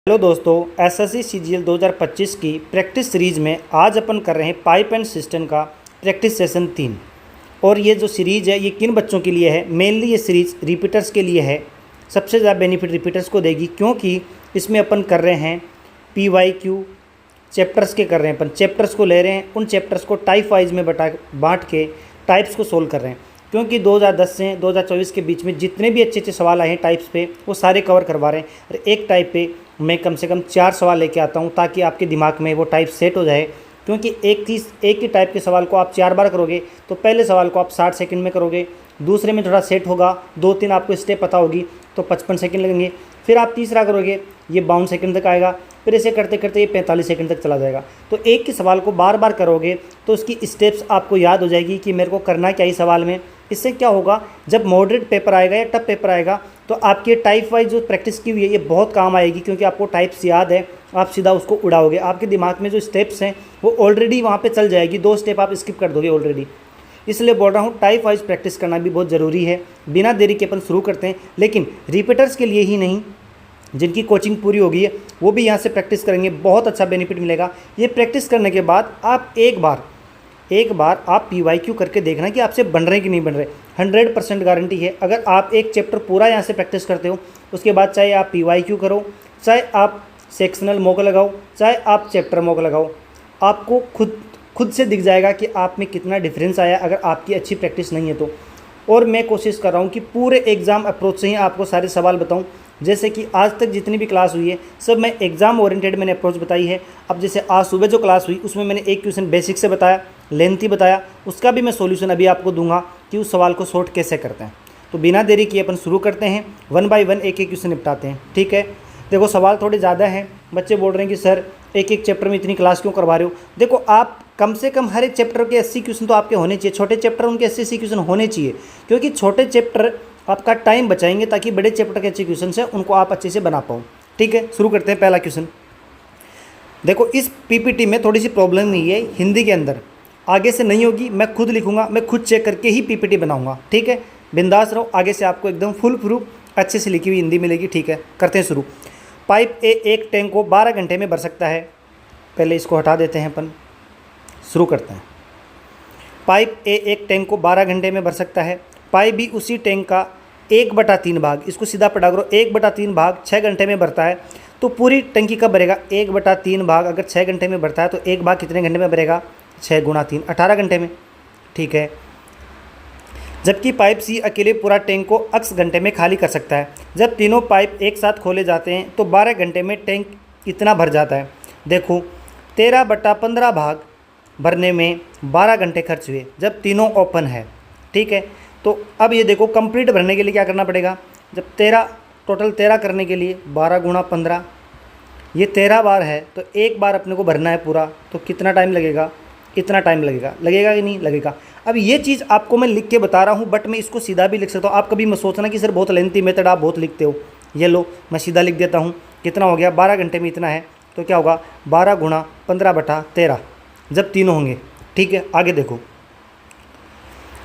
Hello दोस्तों, SSC CGL 2025 की practice series में आज अपन कर रहे हैं पाइप एंड सिस्टम का प्रैक्टिस सेशन 3। और ये जो सीरीज है ये किन बच्चों के लिए है? मेनली ये सीरीज रिपीटर्स के लिए है। सबसे ज़्यादा बेनिफिट रिपीटर्स को देगी, क्योंकि इसमें अपन कर रहे हैं PYQ चैप्टर्स के कर रहे हैं। अपन चैप्टर्स को ले रहे हैं, उन चैप्टर्स को टाइप वाइज में बांट के टाइप्स को सोल्व कर रहे हैं। क्योंकि 2010 से 2024 के बीच में जितने भी अच्छे अच्छे सवाल आए हैं टाइप्स पे, वो सारे कवर करवा रहे हैं। और एक टाइप पे मैं कम से कम 4 सवाल लेके आता हूँ, ताकि आपके दिमाग में वो टाइप सेट हो जाए। क्योंकि एक ही टाइप के सवाल को आप 4 बार करोगे तो पहले सवाल को आप 60 सेकंड में करोगे, दूसरे में थोड़ा सेट होगा, 2-3 आपको स्टेप पता होगी तो 55 सेकंड लगेंगे। फिर आप तीसरा करोगे, ये 52 सेकंड तक आएगा। फिर ऐसे करते करते ये 45 सेकंड तक चला जाएगा। तो एक ही सवाल को बार बार करोगे तो उसकी स्टेप्स आपको याद हो जाएगी कि मेरे को करना क्या ही सवाल में। इससे क्या होगा, जब मॉडरेट पेपर आएगा या टफ पेपर आएगा तो आपकी टाइप वाइज जो प्रैक्टिस की हुई है ये बहुत काम आएगी। क्योंकि आपको टाइप्स याद है, आप सीधा उसको उड़ाओगे। आपके दिमाग में जो स्टेप्स हैं वो ऑलरेडी वहाँ पे चल जाएगी, 2 स्टेप आप स्किप कर दोगे ऑलरेडी। इसलिए बोल रहा हूँ टाइप वाइज प्रैक्टिस करना भी बहुत ज़रूरी है। बिना देरी के अपन शुरू करते हैं, लेकिन रिपीटर्स के लिए ही नहीं, जिनकी कोचिंग पूरी हो गई है वो भी यहाँ से प्रैक्टिस करेंगे, बहुत अच्छा बेनिफिट मिलेगा। ये प्रैक्टिस करने के बाद आप एक बार आप PYQ करके देखना कि आपसे बन रहे कि नहीं बन रहे। 100% गारंटी है। अगर आप एक चैप्टर पूरा यहाँ से प्रैक्टिस करते हो, उसके बाद चाहे आप PYQ करो, चाहे आप सेक्शनल मॉक लगाओ, चाहे आप चैप्टर मॉक लगाओ, आपको खुद से दिख जाएगा कि आप में कितना डिफरेंस आया, अगर आपकी अच्छी प्रैक्टिस नहीं है तो। और मैं कोशिश कर रहा हूँ कि पूरे एग्ज़ाम अप्रोच से ही आपको सारे सवाल बताऊँ। जैसे कि आज तक जितनी भी क्लास हुई है सब मैं एग्ज़ाम ओरिएंटेड मैंने अप्रोच बताई है। अब जैसे आज सुबह जो क्लास हुई उसमें मैंने एक क्वेश्चन बेसिक से बताया, लेंथी बताया, उसका भी मैं सॉल्यूशन अभी आपको दूंगा कि उस सवाल को सॉर्ट कैसे करते हैं। तो बिना देरी किए अपन शुरू करते हैं, 1 बाय 1 एक एक क्वेश्चन निपटाते हैं। ठीक है, देखो सवाल थोड़े ज़्यादा हैं। बच्चे बोल रहे हैं कि सर एक एक चैप्टर में इतनी क्लास क्यों करवा रहे हो? देखो, आप कम से कम हर एक चैप्टर के 80 क्वेश्चन तो आपके होने चाहिए। छोटे चैप्टर उनके 80 क्वेश्चन होने चाहिए, क्योंकि छोटे चैप्टर आपका टाइम बचाएंगे, ताकि बड़े चैप्टर के अच्छे क्वेश्चन हैं उनको आप अच्छे से बना पाओ। ठीक है, शुरू करते हैं। पहला क्वेश्चन देखो, इस PPT में थोड़ी सी प्रॉब्लम नहीं है हिंदी के अंदर, आगे से नहीं होगी, मैं खुद लिखूंगा, मैं खुद चेक करके ही PPT बनाऊंगा। ठीक है, बिंदास रहो, आगे से आपको एकदम फुल प्रूफ अच्छे से लिखी हुई हिंदी मिलेगी। ठीक है, करते हैं शुरू। पाइप ए एक टैंक को 12 घंटे में भर सकता है। पहले इसको हटा देते हैं अपन, शुरू करते हैं। पाइप ए एक टैंक को 12 घंटे में भर सकता है। पाइप बी उसी टैंक का 1/3 भाग, इसको सीधा पढ़ा करो, 1/3 भाग 6 घंटे में भरता है। तो पूरी टंकी कब भरेगा? 1/3 भाग अगर 6 घंटे में भरता है तो एक भाग कितने घंटे में भरेगा? 6 × 3 18 घंटे में। ठीक है, जबकि पाइप सी अकेले पूरा टैंक को x घंटे में खाली कर सकता है। जब तीनों पाइप एक साथ खोले जाते हैं तो 12 घंटे में टैंक इतना भर जाता है। देखो, 13/15 भाग भरने में 12 घंटे खर्च हुए जब तीनों ओपन है। ठीक है, तो अब ये देखो, कंप्लीट भरने के लिए क्या करना पड़ेगा? जब 13 करने के लिए 12 × 15, ये 13 बार है तो एक बार अपने को भरना है पूरा, तो कितना टाइम लगेगा? इतना टाइम लगेगा कि नहीं लगेगा? अब ये चीज़ आपको मैं लिख के बता रहा हूँ, बट मैं इसको सीधा भी लिख सकता हूँ। आप कभी मत सोचना कि सर बहुत लेंथी मेथड आप बहुत लिखते हो। ये लो, मैं सीधा लिख देता हूँ। कितना हो गया? 12 घंटे में इतना है, तो क्या होगा? 12 × 15/13 जब तीनों होंगे। ठीक है, आगे देखो,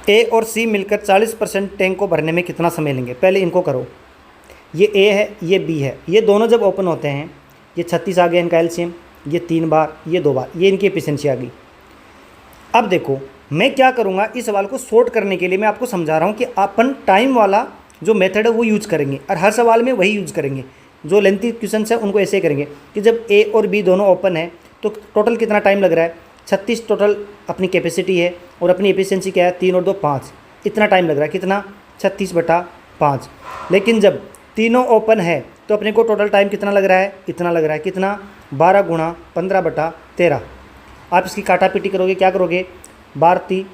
ए और सी मिलकर 40% टैंक को भरने में कितना समय लेंगे? पहले इनको करो। ये ए है, ये बी है, ये दोनों जब ओपन होते हैं, ये 36 आ गया इनका एलसीएम, ये 3 बार, ये 2 बार, ये इनकी एफिशिएंसी आ गई। अब देखो, मैं क्या करूँगा, इस सवाल को सॉर्ट करने के लिए मैं आपको समझा रहा हूँ कि अपन टाइम वाला जो मेथड है वो यूज करेंगे, और हर सवाल में वही यूज करेंगे। जो लेंथी क्वेश्चन है उनको ऐसे करेंगे कि जब ए और बी दोनों ओपन है तो टोटल कितना टाइम लग रहा है? 36 टोटल अपनी कैपेसिटी है, और अपनी एफिशिएंसी क्या है? 3 और 2 5। इतना टाइम लग रहा है, कितना? 36/5। लेकिन जब तीनों ओपन है तो अपने को टोटल टाइम कितना लग रहा है? इतना लग रहा है, कितना? 12 × 15/13। आप इसकी काटा पीटी करोगे, क्या करोगे? 12 ×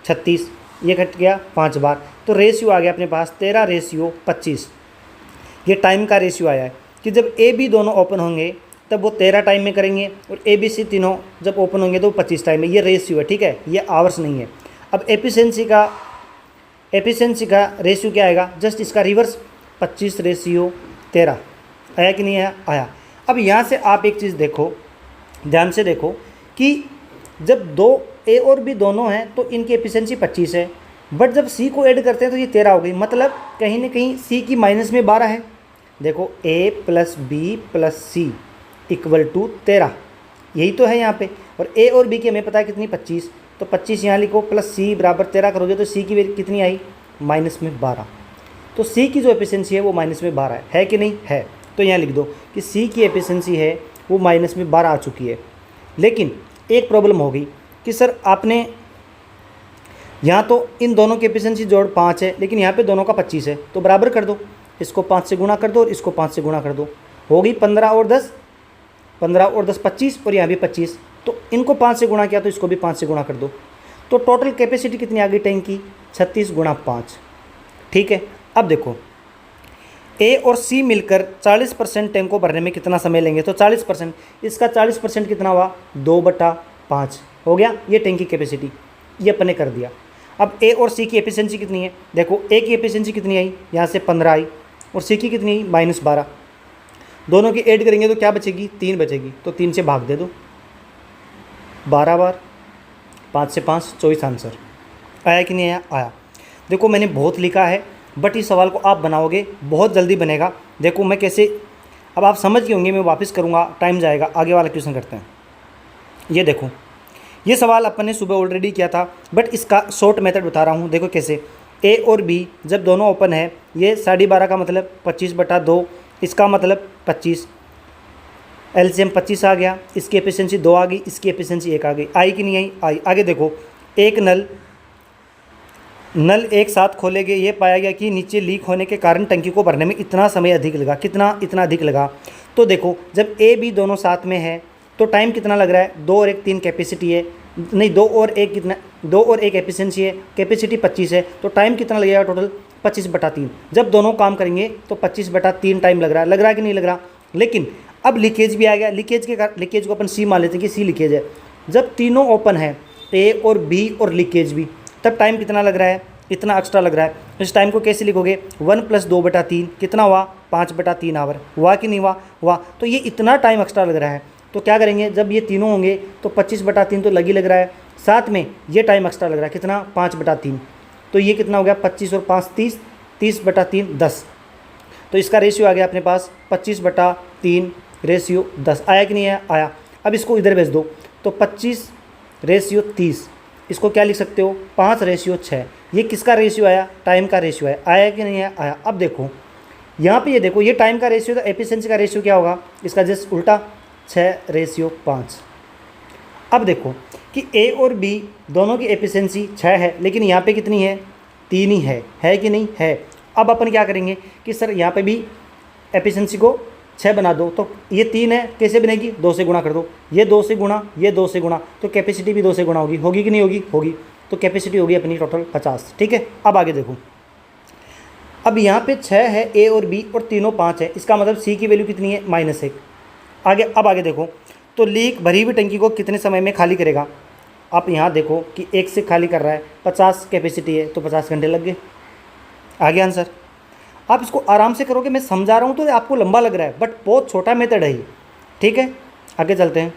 36, ये कट गया 5 बार, तो रेशियो आ गया अपने पास 13/25। ये टाइम का रेशियो आया है कि जब ए बी दोनों ओपन होंगे तब वो 13 टाइम में करेंगे, और ए बी सी तीनों जब ओपन होंगे तो 25 टाइम में। ये रेशियो है, ठीक है, ये आवर्स नहीं है। अब एफिशिएंसी का रेशियो क्या आएगा? जस्ट इसका रिवर्स, 25/13 आया कि नहीं आया? आया। अब यहाँ से आप एक चीज़ देखो, ध्यान से देखो कि जब दो ए और बी दोनों हैं तो इनकी एफिशिएंसी 25 है, बट जब सी को ऐड करते हैं तो ये 13 हो गई। मतलब कहीं ना कहीं सी की माइनस में 12 है, देखो a plus B plus C equal to 13, यही तो है यहाँ पे। और a और b की हमें पता है कितनी 25, तो 25 यहाँ लिखो प्लस c बराबर 13 करोगे तो c की वैल्यू कितनी आई -12। तो c की जो एफिशिएंसी है वो -12 है कि नहीं है। तो यहाँ लिख दो कि c की एफिशिएंसी है वो -12 आ चुकी है। लेकिन एक प्रॉब्लम हो गई कि सर आपने यहाँ तो इन दोनों की एफिशिएंसी जोड़ 5 है, लेकिन यहाँ पे दोनों का 25 है, तो बराबर कर दो, इसको 5 से गुणा कर दो और इसको 5 से गुणा कर दो, हो गई 15 और 10, 15 और 10 25 और यहाँ भी 25। तो इनको 5 से गुणा किया तो इसको भी 5 से गुणा कर दो। तो टोटल कैपेसिटी कितनी आ गई टैंक की 36 × 5। ठीक है, अब देखो ए और सी मिलकर 40% टैंक को भरने में कितना समय लेंगे, तो 40%, इसका 40% कितना हुआ 2/5 हो गया। ये टैंक की कैपेसिटी ये अपने कर दिया। अब ए और सी की एफिशिएंसी कितनी है, देखो ए की एफिशिएंसी कितनी आई, यहाँ से 15 आई और सी की कितनी आई -12। दोनों की ऐड करेंगे तो क्या बचेगी 3 बचेगी, तो 3 से भाग दे दो 12 बार, 5 से 5 24 आंसर आया कि नहीं आया, आया। देखो मैंने बहुत लिखा है बट इस सवाल को आप बनाओगे बहुत जल्दी बनेगा। देखो मैं कैसे, अब आप समझ गए होंगे, मैं वापस करूँगा टाइम जाएगा। आगे वाला क्वेश्चन करते हैं। ये देखो ये सवाल अपन ने सुबह ऑलरेडी किया था बट इसका शॉर्ट मेथड बता रहा हूँ। देखो कैसे, ए और बी जब दोनों ओपन है, ये 12.5 का मतलब 25/2, इसका मतलब 25, एलसीएम 25 आ गया, इसकी एफिशिएंसी 2 आ गई, इसकी एफिशिएंसी 1 आ गई, आई कि नहीं आई, आई। आगे देखो एक नल एक साथ खोले गए, ये पाया गया कि नीचे लीक होने के कारण टंकी को भरने में इतना समय अधिक लगा, कितना, इतना अधिक लगा। तो देखो जब ए बी दोनों साथ में है तो टाइम कितना लग रहा है, 2 और 1 3 कैपेसिटी है, नहीं 2 और 1 कितना, 2 और 1 एफिशिएंसी है, कैपेसिटी 25 है, तो टाइम कितना लगेगा टोटल 25/3। जब दोनों काम करेंगे तो 25/3 टाइम लग रहा है कि नहीं लग रहा। लेकिन अब लीकेज भी आ गया, लीकेज को अपन सी मान लेते हैं कि सी लीकेज है। जब तीनों ओपन है ए और बी और लीकेज भी, तब टाइम कितना लग रहा है, इतना एक्स्ट्रा लग रहा है। इस टाइम को कैसे लिखोगे, 1 + 2/3 कितना हुआ 5/3 आवर, हुआ कि नहीं हुआ। तो ये इतना टाइम एक्स्ट्रा लग रहा है, तो क्या करेंगे जब ये तीनों होंगे तो 25/3 तो लग रहा है, साथ में ये टाइम एक्स्ट्रा लग रहा है कितना 5/3। तो ये कितना हो गया 25 और 5 30, 30/3 10। तो इसका रेशियो आ गया अपने पास 25/3 रेशियो 10। आया कि नहीं आया, आया। अब इसको इधर भेज दो तो 25/30, इसको क्या लिख सकते हो 5/6। ये किसका रेशियो आया, टाइम का रेशियो है, आया कि नहीं आया, आया। अब देखो यहाँ पे ये देखो ये टाइम का रेशियो, तो एफिशिएंसी का रेशियो क्या होगा, इसका जस्ट उल्टा 6/5। अब देखो कि ए और बी दोनों की एफिशिएंसी 6 है, लेकिन यहाँ पे कितनी है 3 ही है कि नहीं है। अब अपन क्या करेंगे कि सर यहाँ पे भी एफिशिएंसी को 6 बना दो, तो ये 3 है, कैसे बनेगी 2 से गुणा कर दो, ये 2 से गुणा, ये 2 से गुणा, तो कैपेसिटी भी 2 से गुणा होगी कि नहीं होगी, होगी। तो कैपेसिटी होगी अपनी टोटल 50। ठीक है, अब आगे देखो, अब यहाँ पे 6 है ए और बी और तीनों 5 है, इसका मतलब सी की वैल्यू कितनी है -1। आगे, अब आगे देखो तो लीक भरी हुई टंकी को कितने समय में खाली करेगा। आप यहाँ देखो कि 1 से खाली कर रहा है, 50 कैपेसिटी है तो 50 घंटे लग गए। आगे आंसर, आप इसको आराम से करोगे, मैं समझा रहा हूँ तो आपको लंबा लग रहा है बट बहुत छोटा मेथड है ये। ठीक है, आगे चलते हैं।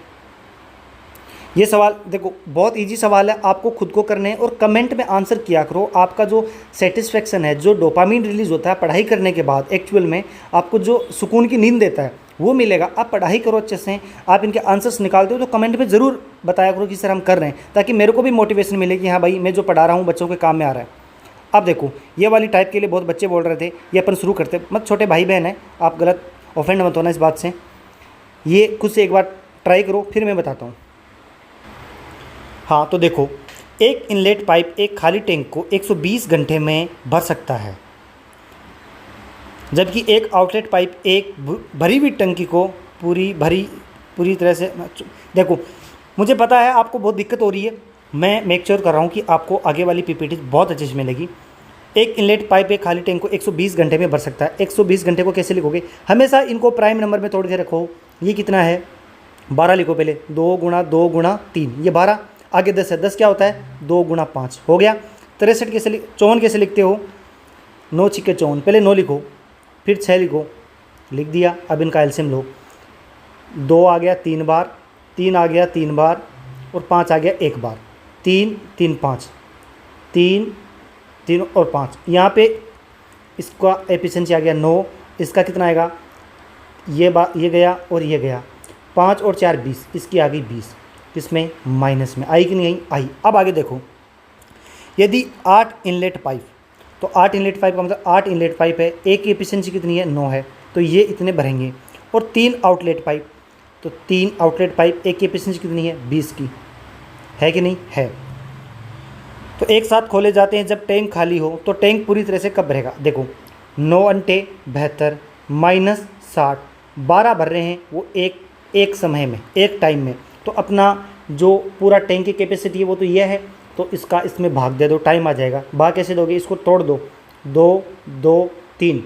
ये सवाल देखो बहुत इजी सवाल है, आपको खुद को करने हैं और कमेंट में आंसर किया करो। आपका जो सेटिस्फेक्शन है, जो डोपामिन रिलीज होता है पढ़ाई करने के बाद, एक्चुअल में आपको जो सुकून की नींद देता है वो मिलेगा। आप पढ़ाई करो अच्छे से, आप इनके आंसर्स निकालते हो तो कमेंट में ज़रूर बताया करो कि सर हम कर रहे हैं, ताकि मेरे को भी मोटिवेशन मिले कि हाँ भाई मैं जो पढ़ा रहा हूँ बच्चों के काम में आ रहा है। अब देखो ये वाली टाइप के लिए बहुत बच्चे बोल रहे थे, ये अपन शुरू करते, मत छोटे भाई बहन है, आप गलत ऑफेंड मत होना इस बात से। ये खुद से एक बार ट्राई करो फिर मैं बताता हूँ। हाँ तो देखो, एक इनलेट पाइप एक खाली टैंक को 120 घंटे में भर सकता है, जबकि एक आउटलेट पाइप एक भरी हुई टंकी को पूरी तरह से। देखो मुझे पता है आपको बहुत दिक्कत हो रही है, मैं मेक श्योर कर रहा हूँ कि आपको आगे वाली पीपीटी बहुत अच्छे से मिलेगी। एक इनलेट पाइप एक खाली टैंक को 120 घंटे में भर सकता है। 120 घंटे को कैसे लिखोगे, हमेशा इनको प्राइम नंबर में तोड़ के रखो। ये कितना है 12 लिखो, पहले 2 × 2 × 3, ये 12, आगे 10 है, 10 क्या होता है 2 × 5 हो गया। 63 कैसे 54 कैसे लिखते हो, 9 × 54, पहले 9 लिखो फिर 6 लिखो, लिख दिया। अब इनका एलसीएम लो, 2 आ गया 3 बार, 3 आ गया 3 बार और 5 आ गया 1 बार, 3 3 5, 3 3 और 5। यहाँ पे इसका एफिशिएंसी आ गया 9, इसका कितना आएगा, ये गया और ये गया, 5 और 4 20, इसकी आ गई 20, इसमें माइनस में आई कि नहीं आई, आई। अब आगे देखो, यदि 8 इनलेट पाइप, तो 8 इनलेट पाइप का मतलब 8 इनलेट पाइप है, एक की एफिशिएंसी कितनी है, 9 है, तो ये इतने भरेंगे। और 3 आउटलेट पाइप, तो 3 आउटलेट पाइप, एक की एफिशिएंसी कितनी है, 20 की, है कि नहीं है। तो एक साथ खोले जाते हैं जब टैंक खाली हो, तो टैंक पूरी तरह से कब भरेगा, देखो 9 अंटे 72 माइनस 60, 12 भर रहे हैं वो एक समय में, एक टाइम में। तो अपना जो पूरा टैंक की कैपेसिटी है वो तो यह है, तो इसका इसमें भाग दे दो, टाइम आ जाएगा। भाग कैसे दोगे, इसको तोड़ दो, 2 2 3,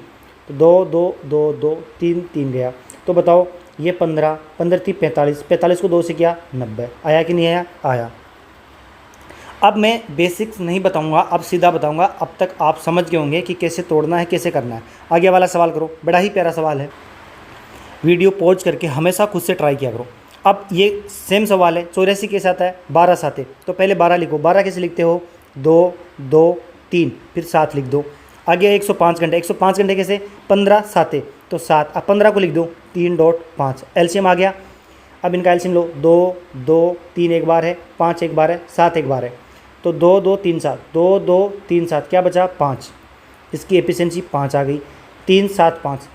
तो 2 2 2 2 3 3 गया, तो बताओ ये 15 15 थी 45, 45 को 2 से किया 90, आया कि नहीं आया, आया। अब मैं बेसिक्स नहीं बताऊंगा, अब सीधा बताऊंगा। अब तक आप समझ गए होंगे कि कैसे तोड़ना है, कैसे करना है। आगे वाला सवाल करो, बड़ा ही प्यारा सवाल है, वीडियो पॉज करके हमेशा खुद से ट्राई किया करो। अब ये सेम सवाल है, 84 कैसे आता है, 12 सात है, तो पहले 12 लिखो, 12 कैसे लिखते हो, 2 2 3, फिर 7 लिख दो। आगे 105 घंटे, 105 घंटे कैसे, 15 साते, तो 7, अब 15 को लिख दो, 3.5, एलसीएम आ गया। अब इनका एलसीएम लो, 2 2 3 एक बार है, 5 एक बार है, 7 एक बार है, तो 2 2 3 7, 2 2 3 7, क्या बचा 5, इसकी एफिशिएंसी 5 आ गई, 3 7 5,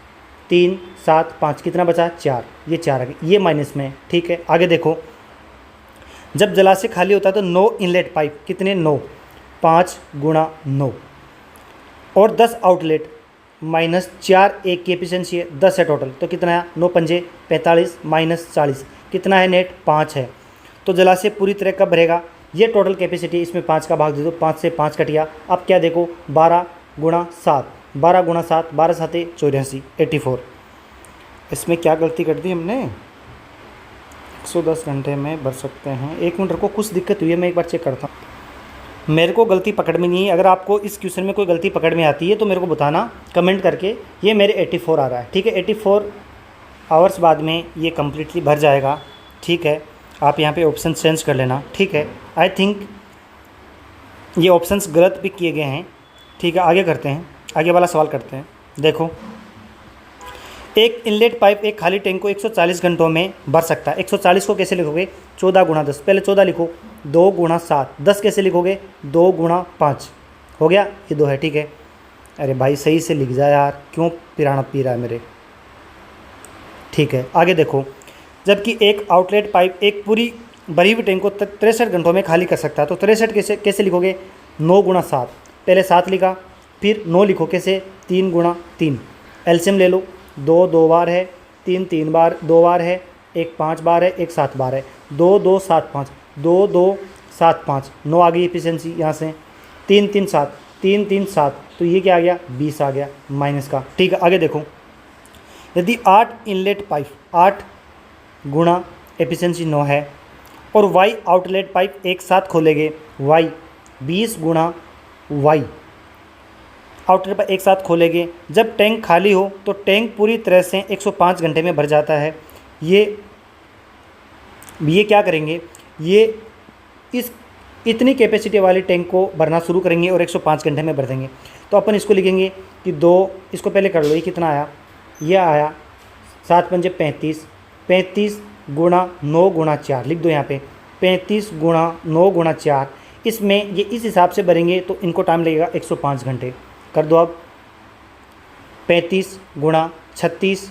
3 7 5, कितना बचा 4, ये 4 आ गई, ये माइनस में, ठीक है। आगे देखो, जब जलाशय खाली होता है तो 9 इनलेट पाइप, कितने 9, 5 गुणा 9, और 10 आउटलेट माइनस 4, एक की एफिशिएंसी है, 10 है टोटल, तो कितना है 9 पंजे 45 माइनस 40, कितना है नेट 5 है। तो जलाशय पूरी तरह कब भरेगा, ये टोटल कैपेसिटी, इसमें 5 का भाग दे दो, 5 से 5 कटिया। अब क्या देखो, 12 गुणा 7, 12 गुणा 7, 12 साते 84, 84। इसमें क्या गलती कर दी हमने, 110 घंटे में भर सकते हैं। 1 मिनट को कुछ दिक्कत हुई है, मैं एक बार चेक करता हूँ। मेरे को गलती पकड़ में नहीं है, अगर आपको इस क्वेश्चन में कोई गलती पकड़ में आती है तो मेरे को बताना कमेंट करके। ये मेरे 84 आ रहा है, ठीक है, 84 आवर्स बाद में ये कम्प्लीटली भर जाएगा, ठीक है। आप यहाँ पे ऑप्शन चेंज कर लेना, ठीक है। आई थिंक ये ऑप्शंस गलत भी किए गए हैं, ठीक है। आगे करते हैं, आगे वाला सवाल करते हैं। देखो, एक इनलेट पाइप एक खाली टैंक को 140 घंटों में भर सकता है। 140 को कैसे लिखोगे, 14 गुणा 10, पहले 14 लिखो, 2 गुणा 7, 10 कैसे लिखोगे, 2 गुणा 5, हो गया, ये 2 है, ठीक है। अरे भाई सही से लिख जा यार, क्यों पिराना पी रहा है मेरे, ठीक है। आगे देखो, जबकि एक आउटलेट पाइप एक पूरी भरी हुई टैंक को 63 घंटों में खाली कर सकता है, तो 63 कैसे लिखोगे, 9 गुणा 7, पहले 7 लिखा, फिर 9 लिखो, कैसे 3 गुणा 3, एलसीएम ले लो, 2 2 बार है, 3 3 बार 2 बार है, 1 5 बार है, 1 7 बार है, 2 2 7 5, 2 2 7 5, 9 आ गई एफिशिएंसी यहाँ से, 3 3 7, 3 3 7, तो ये क्या आ गया 20 आ गया माइनस का, ठीक है। आगे देखो, यदि 8 इनलेट पाइप, 8 गुणा एफिशिएंसी 9 है, और वाई आउटलेट पाइप एक साथ खोलेंगे, वाई 20 गुणा वाई आउटलेट पाइप एक साथ खोलेंगे, जब टैंक खाली हो तो टैंक पूरी तरह से 105 घंटे में भर जाता है। ये क्या करेंगे, ये इस इतनी कैपेसिटी वाली टैंक को भरना शुरू करेंगे और 105 घंटे में भर देंगे। तो अपन इसको लिखेंगे कि 2, इसको पहले कर लो, ये कितना आया, ये आया 7 पंजे 35, 35 गुणा 9 गुणा 4 लिख दो यहाँ पे, 35 गुणा 9 गुणा 4, इसमें ये इस हिसाब से भरेंगे तो इनको टाइम लगेगा 105 घंटे। कर दो अब, 35 गुणा 36,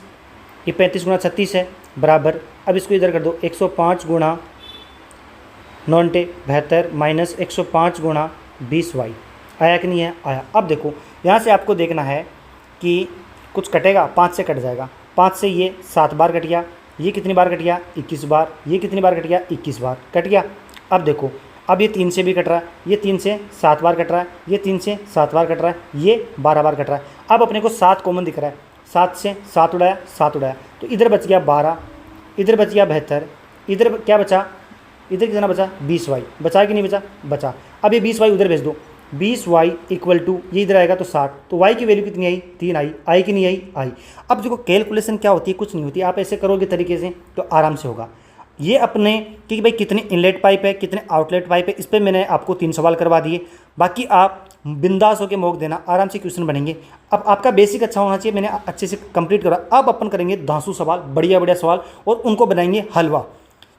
ये 35 गुणा 36 है बराबर, अब इसको इधर कर दो, 105 गुणा 9 72 माइनस 105 गुणा 20 वाई, आया कि नहीं है, आया। अब देखो यहाँ से आपको देखना है कि कुछ कटेगा, 5 से कट जाएगा, 5 से ये 7 बार कट गया, ये कितनी बार कट गया 21 बार, ये कितनी बार कट गया 21 बार कट गया। अब देखो, अब ये 3 से भी कट रहा है, ये 3 से 7 बार कट रहा है, ये 3 से 7 बार कट रहा है, ये 12 बार कट रहा है। अब अपने को 7 कॉमन दिख रहा है, 7 से 7 उड़ाया, 7 उड़ाया, तो इधर बच गया 12, इधर बच गया 72, इधर क्या बचा, इधर कितना बचा 20 वाई, बचा कि नहीं बचा, बचा। अब ये 20 वाई उधर भेज दो, 20 वाई इक्वल टू ये इधर आएगा तो 60, तो वाई की वैल्यू कितनी आई 3 आई कि नहीं आई, आई। अब देखो कैलकुलेशन क्या होती है, कुछ नहीं होती, आप ऐसे करोगे तरीके से तो आराम से होगा। ये अपने कि भाई कितने इनलेट पाइप है, कितने आउटलेट पाइप है, इस पर मैंने आपको 3 सवाल करवा दिए। बाकी आप बिंदास होकर मॉक देना, आराम से क्वेश्चन बनेंगे। अब आपका बेसिक अच्छा होना चाहिए, मैंने अच्छे से कंप्लीट करा। अब अपन करेंगे धांसू सवाल, बढ़िया बढ़िया सवाल, और उनको बनाएंगे हलवा,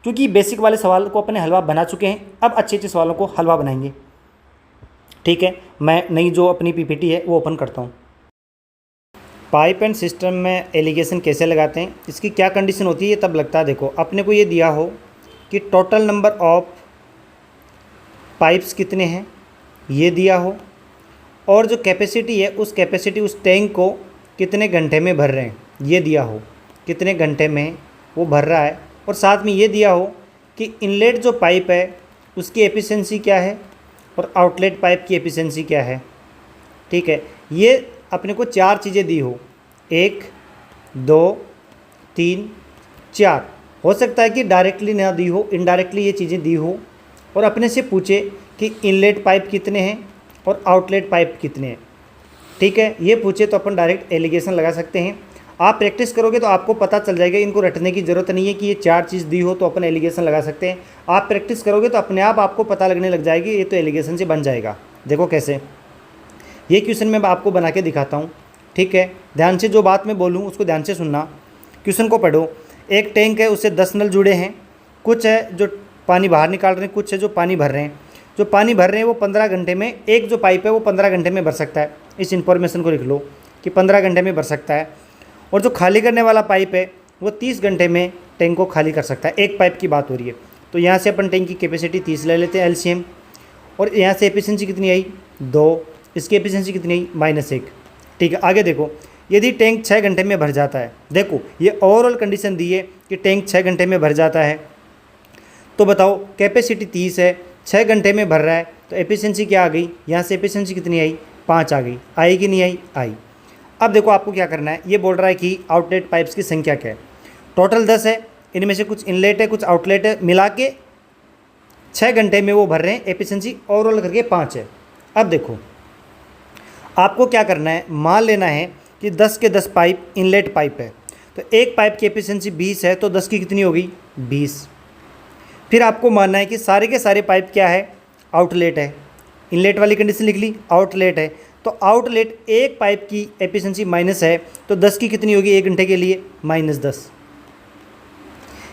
क्योंकि बेसिक वाले सवाल को अपने हलवा बना चुके हैं। अब अच्छे अच्छे सवालों को हलवा बनाएंगे। ठीक है, मैं नई जो अपनी पीपीटी है वो ओपन करता हूँ। पाइप एंड सिस्टम में एलिगेशन कैसे लगाते हैं, इसकी क्या कंडीशन होती है, ये तब लगता है। देखो, अपने को ये दिया हो कि टोटल नंबर ऑफ पाइप्स कितने हैं, ये दिया हो, और जो कैपेसिटी है उस कैपेसिटी उस टैंक को कितने घंटे में भर रहे हैं, ये दिया हो, कितने घंटे में वो भर रहा है, और साथ में ये दिया हो कि इनलेट जो पाइप है उसकी एफिशिएंसी क्या है और आउटलेट पाइप की एफिशिएंसी क्या है। ठीक है, ये अपने को 4 चीज़ें दी हो, 1 2 3 4। हो सकता है कि डायरेक्टली ना दी हो, इनडायरेक्टली ये चीज़ें दी हो, और अपने से पूछे कि इनलेट पाइप कितने हैं और आउटलेट पाइप कितने हैं। ठीक है, ये पूछे तो अपन डायरेक्ट एलिगेशन लगा सकते हैं। आप प्रैक्टिस करोगे तो आपको पता चल जाएगा, इनको रटने की ज़रूरत नहीं है कि ये 4 चीज़ दी हो तो अपन एलिगेशन लगा सकते हैं। आप प्रैक्टिस करोगे तो अपने आप आपको पता लगने लग जाएगी, ये तो एलिगेशन से बन जाएगा। देखो कैसे, ये क्वेश्चन मैं आपको बना के दिखाता हूँ। ठीक है, ध्यान से जो बात मैं बोलूँ उसको ध्यान से सुनना। क्वेश्चन को पढ़ो। एक टैंक है, उससे 10 नल जुड़े हैं, कुछ है जो पानी बाहर निकाल रहे हैं, कुछ है जो पानी भर रहे हैं। जो पानी भर रहे हैं वो 15 घंटे में, एक जो पाइप है वो 15 घंटे में भर सकता है। इस इन्फॉर्मेशन को लिख लो कि 15 घंटे में भर सकता है। और जो खाली करने वाला पाइप है वो 30 घंटे में टैंक को खाली कर सकता है। एक पाइप की बात हो रही है, तो यहाँ से अपन टैंक की कैपेसिटी 30 ले लेते हैं एलसीएम, और यहाँ से एफिशिएंसी कितनी आई 2, इसकी एफिशिएंसी कितनी आई -1। ठीक है, आगे देखो, यदि टैंक 6 घंटे में भर जाता है, देखो ये ओवरऑल कंडीशन दी है कि टैंक 6 घंटे में भर जाता है, तो बताओ कैपेसिटी 30 है, 6 घंटे में भर रहा है, तो एफिशिएंसी क्या आ गई, यहाँ से एफिशिएंसी कितनी आई 5 आ गई। आई कि नहीं आई, आई। अब देखो आपको क्या करना है, ये बोल रहा है कि आउटलेट पाइप्स की संख्या क्या है। टोटल 10 है, इनमें से कुछ इनलेट है कुछ आउटलेट है, मिला के 6 घंटे में वो भर रहे हैं, एफिशिएंसी ओवरऑल करके 5 है। अब देखो आपको क्या करना है, मान लेना है कि 10 के 10 पाइप इनलेट पाइप है, तो एक पाइप की एफिशिएंसी 20 है, तो 10 की कितनी होगी 20। फिर आपको मानना है कि सारे के सारे पाइप क्या है, आउटलेट है। इनलेट वाली कंडीशन लिख ली, आउटलेट है, तो आउटलेट एक पाइप की एफिशिएंसी माइनस है, तो 10 की कितनी होगी 1 घंटे के लिए -10।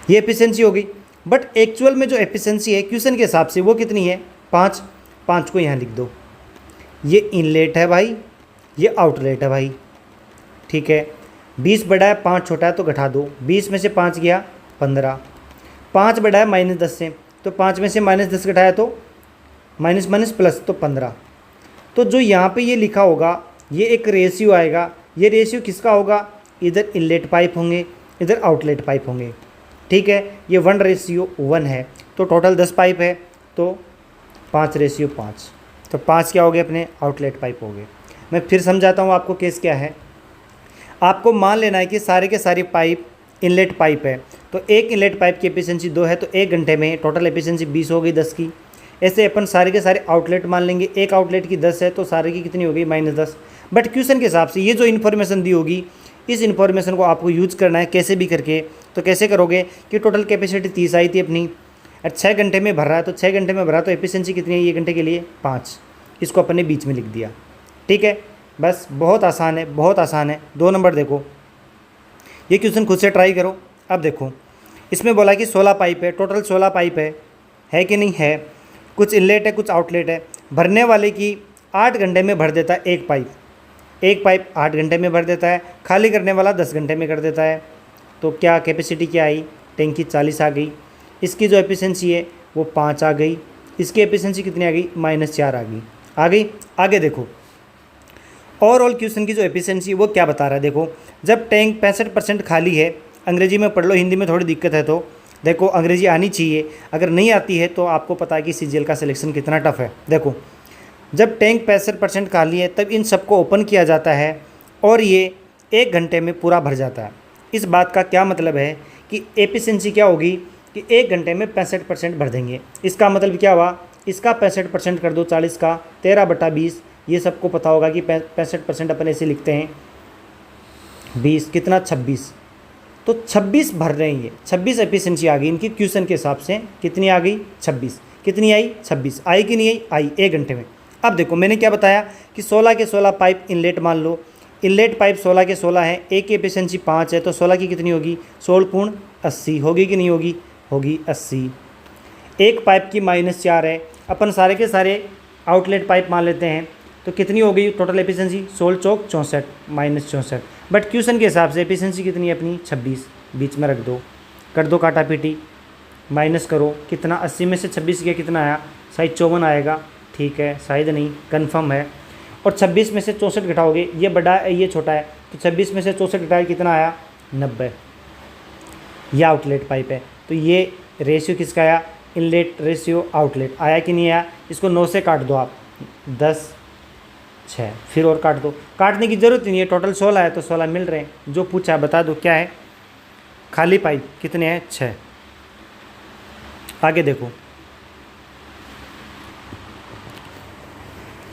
ये एफिशिएंसी होगी, बट एक्चुअल में जो एफिशिएंसी है क्वेश्चन के हिसाब से वो कितनी है 5। 5 को यहाँ लिख दो, ये इनलेट है भाई, ये आउटलेट है भाई। ठीक है, 20 बड़ा है 5 छोटा है, तो घटा दो, 20 में से 5 गया 15, 5 बड़ा है -10 से, तो 5 में से -10 घटाया तो माइनस माइनस प्लस, तो 15। तो जो यहाँ पे ये लिखा होगा ये एक रेशियो आएगा, ये रेशियो किसका होगा, इधर इनलेट पाइप होंगे इधर आउटलेट पाइप होंगे। ठीक है, ये 1:1 है, तो टोटल 10 पाइप है, तो 5:5, तो 5 क्या हो गए अपने आउटलेट पाइप हो गए। मैं फिर समझाता हूँ आपको केस क्या है। आपको मान लेना है कि सारे के सारे पाइप इनलेट पाइप है, तो एक इनलेट पाइप की एफिशिएंसी 2 है, तो 1 घंटे में टोटल एफिशिएंसी 20 हो गई 10 की। ऐसे अपन सारे के सारे आउटलेट मान लेंगे, एक आउटलेट की 10 है, तो सारे की कितनी हो गई -10। बट क्वेश्चन के हिसाब से ये जो इन्फॉर्मेशन दी होगी, इस इन्फॉर्मेशन को आपको यूज करना है कैसे भी करके। तो कैसे करोगे कि टोटल कैपेसिटी 30 आई थी अपनी, 6 घंटे में भर रहा है, तो 6 घंटे में भरा तो एफिशिएंसी कितनी है 1 घंटे के लिए 5, इसको अपन ने बीच में लिख दिया। ठीक है, बस बहुत आसान है, बहुत आसान है। 2 नंबर देखो, ये क्वेश्चन खुद से ट्राई करो। अब देखो इसमें बोला कि 16 पाइप है, टोटल 16 पाइप है कि नहीं है, कुछ इनलेट है कुछ आउटलेट है। भरने वाले की 8 घंटे में भर देता है एक पाइप 8 घंटे में भर देता है, खाली करने वाला 10 घंटे में कर देता है। तो क्या कैपेसिटी क्या आई, टैंक की 40 आ गई, इसकी जो एफिशिएंसी है वो 5 आ गई, इसकी एफिशिएंसी कितनी आ गई -4 आ गई। आगे देखो ओवरऑल क्वेश्चन की जो एफिशिएंसी वो क्या बता रहा है। देखो जब टैंक 65% खाली है, अंग्रेजी में पढ़ लो, हिंदी में थोड़ी दिक्कत है, तो देखो अंग्रेजी आनी चाहिए, अगर नहीं आती है तो आपको पता है कि सीजीएल का सिलेक्शन कितना टफ है। देखो जब टैंक 65% खाली है तब इन सबको ओपन किया जाता है और ये 1 घंटे में पूरा भर जाता है। इस बात का क्या मतलब है कि एफिशिएंसी क्या होगी कि 1 घंटे में 65% भर देंगे। इसका मतलब क्या हुआ, इसका 65% कर दो 40 का, 13/20, ये सबको पता होगा कि 65% अपन ऐसे लिखते हैं 20 कितना 26, तो 26 भर रहे हैं ये, 26 एफिशिएंसी आ गई इनकी क्वेश्चन के हिसाब से। कितनी आ गई 26, कितनी आई 26, आई कि नहीं आई, आई 1 घंटे में। अब देखो मैंने क्या बताया कि 16 के 16 पाइप इनलेट मान लो, इनलेट पाइप 16 के 16 है, एक की एफिशिएंसी 5 है, तो 16 की कितनी होगी, 16 पूर्ण 80 होगी कि नहीं होगी, होगी 80। एक पाइप की -4 है, अपन सारे के सारे आउटलेट पाइप मान लेते हैं, तो कितनी हो गई total efficiency, 16 Chowk 64 -64। But question के हिसाब से एफिशिएंसी कितनी है अपनी 26, बीच में रख दो, कर दो काटा पीटी, माइनस करो कितना, 80 में से 26 गया कितना आया, शायद 54 आएगा, ठीक है, शायद नहीं, कन्फर्म है। और 26 में से 64 घटाओगे, ये बड़ा है ये छोटा है, तो 26 में से 64 घटाए कितना आया, 90। ये आउटलेट पाइप है, तो ये रेशियो किसका आया, इनलेट रेशियो आउटलेट आया कि नहीं आया। इसको 9 से काट दो आप, 10 6, फिर और काट दो, काटने की ज़रूरत नहीं है, टोटल 16 है तो 16 मिल रहे हैं। जो पूछा है बता दो क्या है, खाली पाइप कितने हैं, 6। आगे देखो,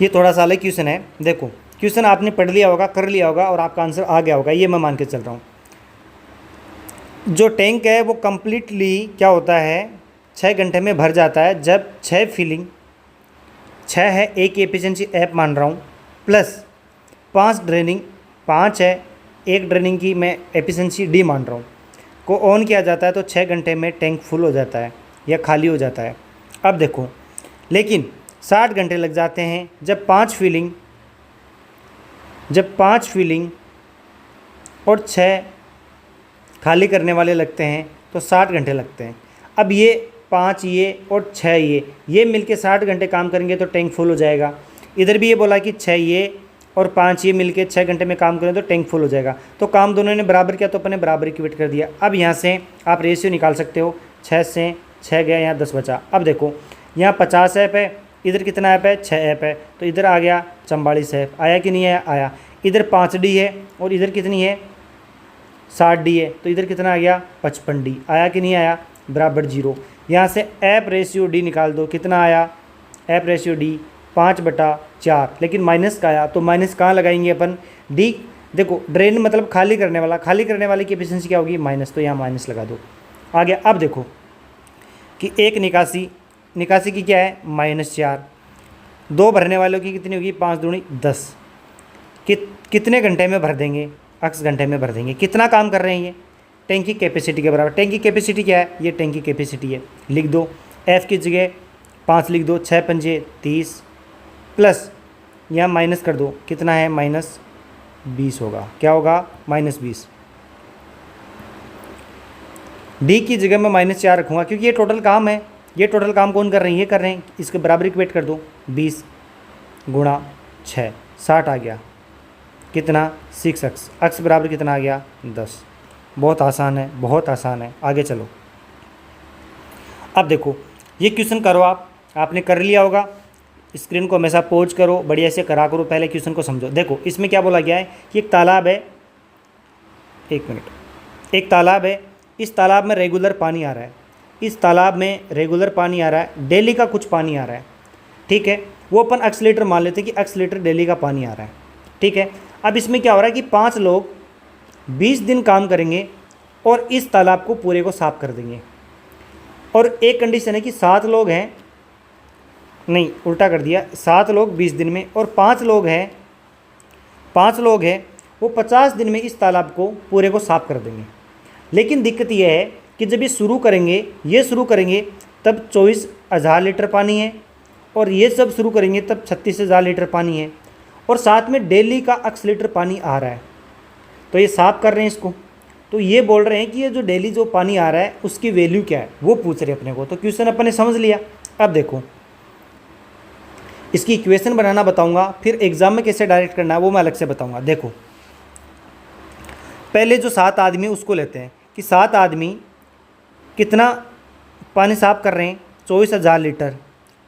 ये थोड़ा सा अलग क्वेश्चन है। देखो क्वेश्चन आपने पढ़ लिया होगा, कर लिया होगा और आपका आंसर आ गया होगा, ये मैं मान के चल रहा हूँ। जो टैंक है वो कम्प्लीटली क्या होता है, 6 घंटे में भर जाता है जब 6 फिलिंग, 6 है, एक एफिशिएंसी ऐप मान रहा हूँ, प्लस 5 ड्रेनिंग, 5 है, एक ड्रेनिंग की मैं एफिशिएंसी डी मान रहा हूँ, को ऑन किया जाता है तो 6 घंटे में टैंक फुल हो जाता है या खाली हो जाता है। अब देखो लेकिन 60 घंटे लग जाते हैं जब 5 फिलिंग और 6 खाली करने वाले लगते हैं तो 60 घंटे लगते हैं। अब ये 5 ये और 6 ये मिलके 60 घंटे काम करेंगे तो टैंक फुल हो जाएगा। इधर भी ये बोला कि 6 ये और 5 ये मिलके 6 घंटे में काम करें तो टैंक फुल हो जाएगा। तो काम दोनों ने बराबर किया तो अपने बराबर इक्वेट कर दिया। अब यहाँ से आप रेशियो निकाल सकते हो, 6 से 6 गया, यहाँ 10 बचा। अब देखो यहाँ 50 ऐप है, इधर कितना ऐप है, 6 ऐप है, तो इधर आ गया 44 ऐप, आया कि नहीं आया, आया। इधर 5 डी है और इधर कितनी है 60 डी है, तो इधर कितना आ गया 55 डी, आया कि नहीं आया, बराबर 0। यहाँ से ऐप रेशियो डी निकाल दो, कितना आया, ऐप रेशियो डी 5/4, लेकिन माइनस का आया, तो माइनस कहाँ लगाएंगे अपन, डी। देखो ड्रेन मतलब खाली करने वाला, खाली करने वाले की एफिशिएंसी क्या होगी, माइनस, तो यहाँ माइनस लगा दो। आ गया। अब देखो कि एक निकासी की क्या है -4, 2 भरने वालों की कितनी होगी, 5 दूनी 10। कितने घंटे में भर देंगे, x घंटे में भर देंगे। कितना काम कर रहे हैं ये, टैंक की कैपेसिटी के बराबर। टैंक की कैपेसिटी क्या है, ये टैंक की कैपेसिटी है, लिख दो, f की जगह 5 लिख दो, 6 पंजे 30, प्लस यहाँ माइनस कर दो, कितना है -20 होगा, क्या होगा -20। डी की जगह मैं -4 रखूँगा क्योंकि ये टोटल काम है, ये टोटल काम कौन कर रहे हैं, ये कर रहे हैं। इसके बराबर इक्वेट कर दो, 20 गुणा 6, 60 आ गया, कितना 6x, x बराबर कितना आ गया 10। बहुत आसान है, बहुत आसान है। आगे चलो। अब देखो ये क्वेश्चन करो, आपने कर लिया होगा, स्क्रीन को हमेशा पॉज करो, बढ़िया से करा करो, पहले क्वेश्चन को समझो। देखो इसमें क्या बोला गया है कि एक तालाब है, एक मिनट, एक तालाब है, इस तालाब में रेगुलर पानी आ रहा है, इस तालाब में रेगुलर पानी आ रहा है, डेली का कुछ पानी आ रहा है, ठीक है। वो अपन एक्सलेटर मान लेते हैं कि एक्सलेटर डेली का पानी आ रहा है, ठीक है। अब इसमें क्या हो रहा है कि 5 लोग 20 दिन काम करेंगे और इस तालाब को पूरे को साफ कर देंगे। और एक कंडीशन है कि 7 लोग हैं, नहीं उल्टा कर दिया, 7 लोग 20 दिन में और 5 लोग हैं वो 50 दिन में इस तालाब को पूरे को साफ कर देंगे। लेकिन दिक्कत यह है कि जब ये शुरू करेंगे तब 24,000 लीटर पानी है और ये सब शुरू करेंगे तब 36,000 लीटर पानी है और साथ में डेली का x लीटर पानी आ रहा है। तो ये साफ कर रहे हैं इसको, तो ये बोल रहे हैं कि ये जो डेली जो पानी आ रहा है उसकी वैल्यू क्या है, वो पूछ रहे हैं अपने को। तो क्वेश्चन अपन ने समझ लिया। अब देखो इसकी इक्वेशन बनाना बताऊंगा, फिर एग्जाम में कैसे डायरेक्ट करना है वो मैं अलग से बताऊंगा। देखो पहले जो 7 आदमी उसको लेते हैं कि 7 आदमी कितना पानी साफ कर रहे हैं, 24,000 लीटर,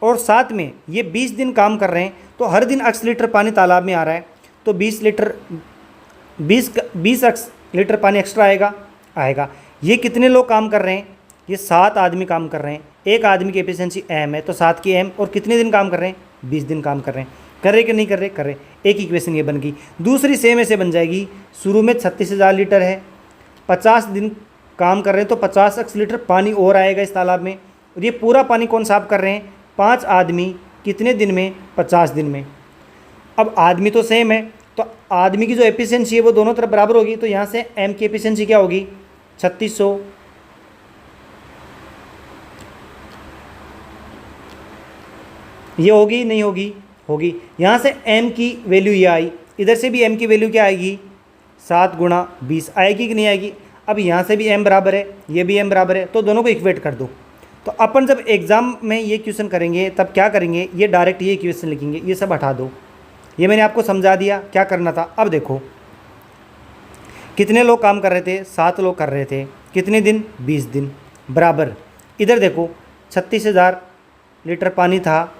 और साथ में ये 20 दिन काम कर रहे हैं तो हर दिन x लीटर पानी तालाब में आ रहा है, तो 20 x लीटर पानी एक्स्ट्रा आएगा। ये कितने लोग काम कर रहे हैं, ये 7 आदमी काम कर रहे हैं, एक आदमी की एफिशिएंसी m है तो 7 की m, और कितने दिन काम कर रहे हैं, 20 दिन काम कर रहे हैं। कर रहे कि नहीं कर रहे, एक इक्वेशन ये बन गई। दूसरी सेम ऐसे बन जाएगी, शुरू में 36,000 लीटर है, 50 दिन काम कर रहे हैं तो 50 x लीटर पानी और आएगा इस तालाब में, और ये पूरा पानी कौन साफ कर रहे हैं, 5 आदमी कितने दिन में, 50 दिन में। अब आदमी तो सेम है, तो आदमी की जो एफिशिएंसी है वो दोनों तरफ बराबर होगी, तो यहाँ से m की एफिशिएंसी क्या होगी, 3600। ये होगी नहीं होगी, होगी। यहाँ से m की वैल्यू ये आई, इधर से भी m की वैल्यू क्या आएगी, 7 गुणा 20 आएगी कि नहीं आएगी। अब यहाँ से भी m बराबर है, ये भी m बराबर है, तो दोनों को इक्वेट कर दो। तो अपन जब एग्ज़ाम में ये क्वेश्चन करेंगे तब क्या करेंगे, ये डायरेक्ट ये इक्वेशन लिखेंगे, ये सब हटा दो। ये मैंने आपको समझा दिया क्या करना था। अब देखो कितने लोग काम कर रहे थे, 7 लोग कर रहे थे, कितने दिन, 20 दिन, बराबर। इधर देखो 36,000 लीटर पानी था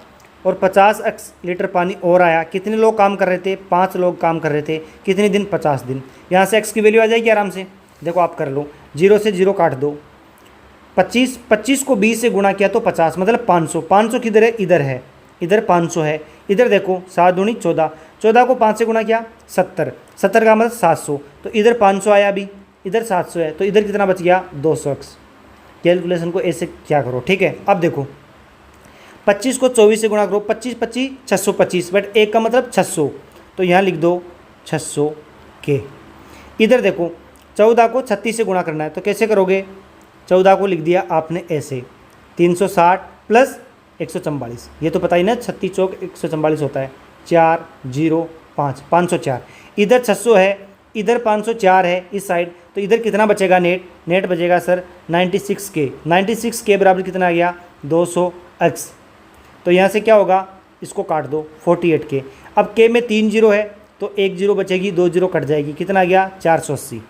और 50 लीटर पानी और आया, कितने लोग काम कर रहे थे, 5 लोग काम कर रहे थे, कितने दिन, 50 दिन। यहाँ से x की वैल्यू आ जाएगी आराम से, देखो आप कर लो, 0 से 0 काट दो, 25 को 20 से गुणा किया तो 50, मतलब 500। 500 किधर है, इधर है, इधर 500 है। इधर देखो 7 दूनी 14, 14 को 5 से गुणा किया 70, 70 का मतलब 700, तो इधर 500 आया अभी, इधर 700 है, तो इधर कितना बच गया, 200x। कैलकुलेशन को ऐसे क्या करो, ठीक है। अब देखो 25 को 24 से गुणा करो, 25 25 625, बट एक का मतलब 600, तो यहाँ लिख दो 600 के। इधर देखो 14 को 36 से गुणा करना है, तो कैसे करोगे, 14 को लिख दिया आपने ऐसे, 360 प्लस 144, ये तो पता ही ना, 36 चौक 144 होता है, 4 0 5, 504। इधर 600 है, इधर 504 है इस साइड, तो इधर कितना बचेगा, नेट बचेगा सर 96 के। 96 के बराबर कितना आ गया, 200x। तो यहाँ से क्या होगा, इसको काट दो 48 के। अब के में 3 जीरो है, तो 1 जीरो बचेगी, 2 जीरो कट जाएगी, कितना आ गया, 480।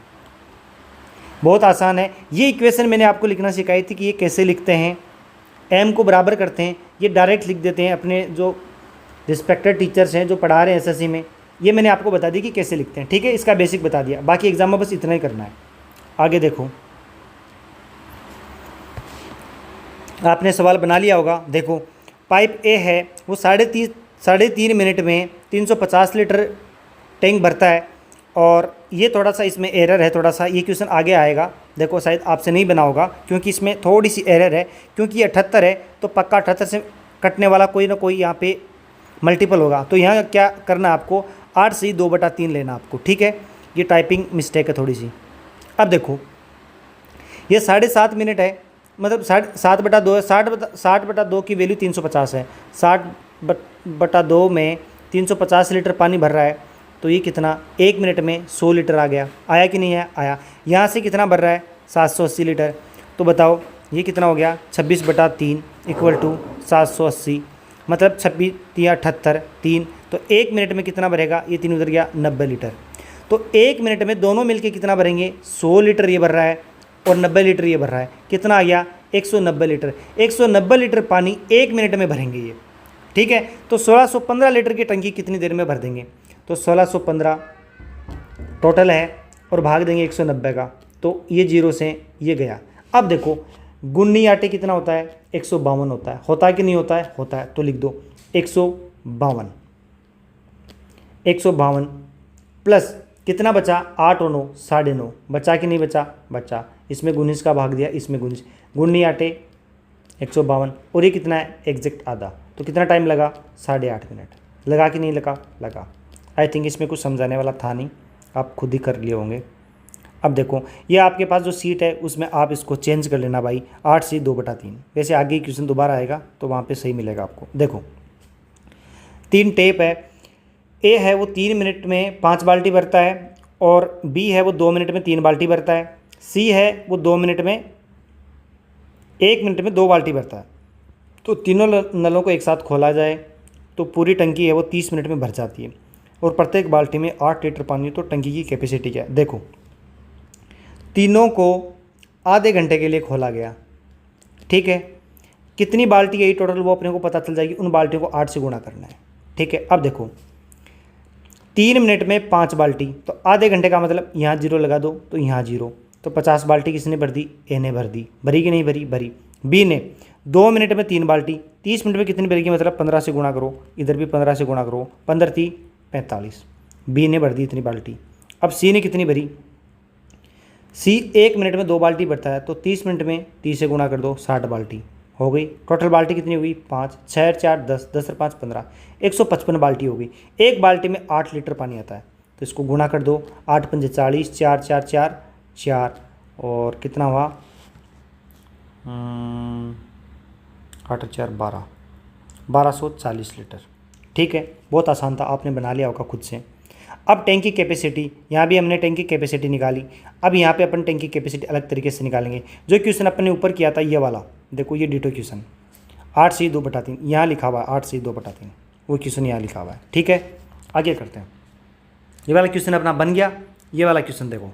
बहुत आसान है। ये इक्वेशन मैंने आपको लिखना सिखाई थी कि ये कैसे लिखते हैं, m को बराबर करते हैं, ये डायरेक्ट लिख देते हैं। अपने जो रिस्पेक्टेड टीचर्स हैं जो पढ़ा रहे हैं एसएससी में, ये मैंने आपको बता दी कि कैसे लिखते हैं, ठीक है। इसका बेसिक बता दिया, बाकी एग्जाम में बस इतना ही करना है। आगे देखो, आपने सवाल बना लिया होगा। देखो पाइप ए है, वो 3.5 मिनट में 350 लीटर टैंक भरता है, और ये थोड़ा सा इसमें एरर है, थोड़ा सा ये क्वेश्चन आगे आएगा। देखो शायद आपसे नहीं बना होगा, क्योंकि इसमें थोड़ी सी एरर है, क्योंकि ये 78 है, तो पक्का 78 से कटने वाला कोई ना कोई यहाँ पे मल्टीपल होगा। तो यहाँ क्या करना आपको, 8 से 2/3 लेना आपको, ठीक है। ये टाइपिंग मिस्टेक है थोड़ी सी। अब देखो ये 7.5 मिनट है, मतलब 7/2 है, 60/2 की वैल्यू 350 है। 60/2 में 350 लीटर पानी भर रहा है, तो ये कितना, 1 मिनट में 100 लीटर आ गया, आया कि नहीं है, आया। यहाँ से कितना भर रहा है, 780 लीटर। तो बताओ ये कितना हो गया, 26/3 इक्वल टू 780, मतलब 26 या 78 3। तो 1 मिनट में कितना भरेगा, ये 3 उधर गया, 90 लीटर। तो 1 मिनट में दोनों मिलके कितना भरेंगे, 100 लीटर ये भर रहा है और 90 लीटर ये भर रहा है, कितना आ गया, 190 लीटर। 190 लीटर पानी 1 मिनट में भरेंगे ये, ठीक है। तो 1615 लीटर की टंकी कितनी देर में भर देंगे, तो 1615 टोटल है, और भाग देंगे 190 का, तो ये 0 से ये गया। अब देखो गुन्नी आटे कितना होता है, 152 होता है कि नहीं होता है, होता है। तो लिख दो 152 प्लस कितना बचा, 8 और 9 9.5, बचा कि नहीं बचा, बचा। इसमें 19 का भाग दिया, इसमें 19, गुन्नी आटे 152, और ये कितना है, एग्जैक्ट आधा। तो कितना टाइम लगा, 8.5 मिनट। लगा कि नहीं लगा, लगा। आई थिंक इसमें कुछ समझाने वाला था नहीं, आप खुद ही कर लिए होंगे। अब देखो ये आपके पास जो सीट है उसमें आप इसको चेंज कर लेना भाई, 8 से 2/3। वैसे आगे क्वेश्चन दोबारा आएगा तो वहाँ पे सही मिलेगा आपको। देखो 3 टेप है, ए है वो 3 मिनट में 5 बाल्टी भरता है, और बी है वो 2 मिनट में 3 बाल्टी भरता है, सी है वो 1 मिनट में 2 बाल्टी भरता है। तो तीनों नलों को एक साथ खोला जाए तो पूरी टंकी है वो 30 मिनट में भर जाती है, और प्रत्येक बाल्टी में 8 लीटर पानी। तो टंकी की कैपेसिटी क्या है, देखो तीनों को आधे घंटे के लिए खोला गया, ठीक है। कितनी बाल्टी है टोटल वो अपने को पता चल जाएगी, उन बाल्टियों को 8 से गुणा करना है, ठीक है। अब देखो 3 मिनट में 5 बाल्टी, तो आधे घंटे का मतलब यहाँ 0 लगा दो, तो यहाँ 0, तो 50 बाल्टी किसने भर दी, ए ने भर दी। भरी कि नहीं भरी, भरी। बी ने 2 मिनट में 3 बाल्टी, 30 मिनट में कितनी भरेगी, मतलब 15 से गुणा करो, इधर भी 15 से गुणा करो, 15 3 45, बी ने भर दी इतनी बाल्टी। अब सी ने कितनी भरी, सी 1 मिनट में 2 बाल्टी भरता है, तो 30 मिनट में 30 से गुणा कर दो, 60 बाल्टी हो गई। टोटल बाल्टी कितनी होगी 5, 6 4 10, 10 और 5 15, 155 बाल्टी होगी। एक बाल्टी में 8 लीटर पानी आता है, तो इसको गुणा कर दो, 8 पंजे 40, 4 4 4 4 और कितना हुआ 8 और 4 12, 1240 लीटर। ठीक है, बहुत आसान था, आपने बना लिया होगा खुद से। अब टैंक की कैपेसिटी, यहाँ भी हमने टैंक की कैपेसिटी निकाली। अब यहाँ पे अपन टैंक की कैपेसिटी अलग तरीके से निकालेंगे। जो क्वेश्चन अपन ने ऊपर किया था ये वाला, देखो ये डिटो क्वेश्चन 8/2/3 यहाँ लिखा हुआ है, 8/2/3 वो क्वेश्चन यहाँ लिखा हुआ है। ठीक है, आगे करते हैं। ये वाला क्वेश्चन अपना बन गया। ये वाला क्वेश्चन देखो,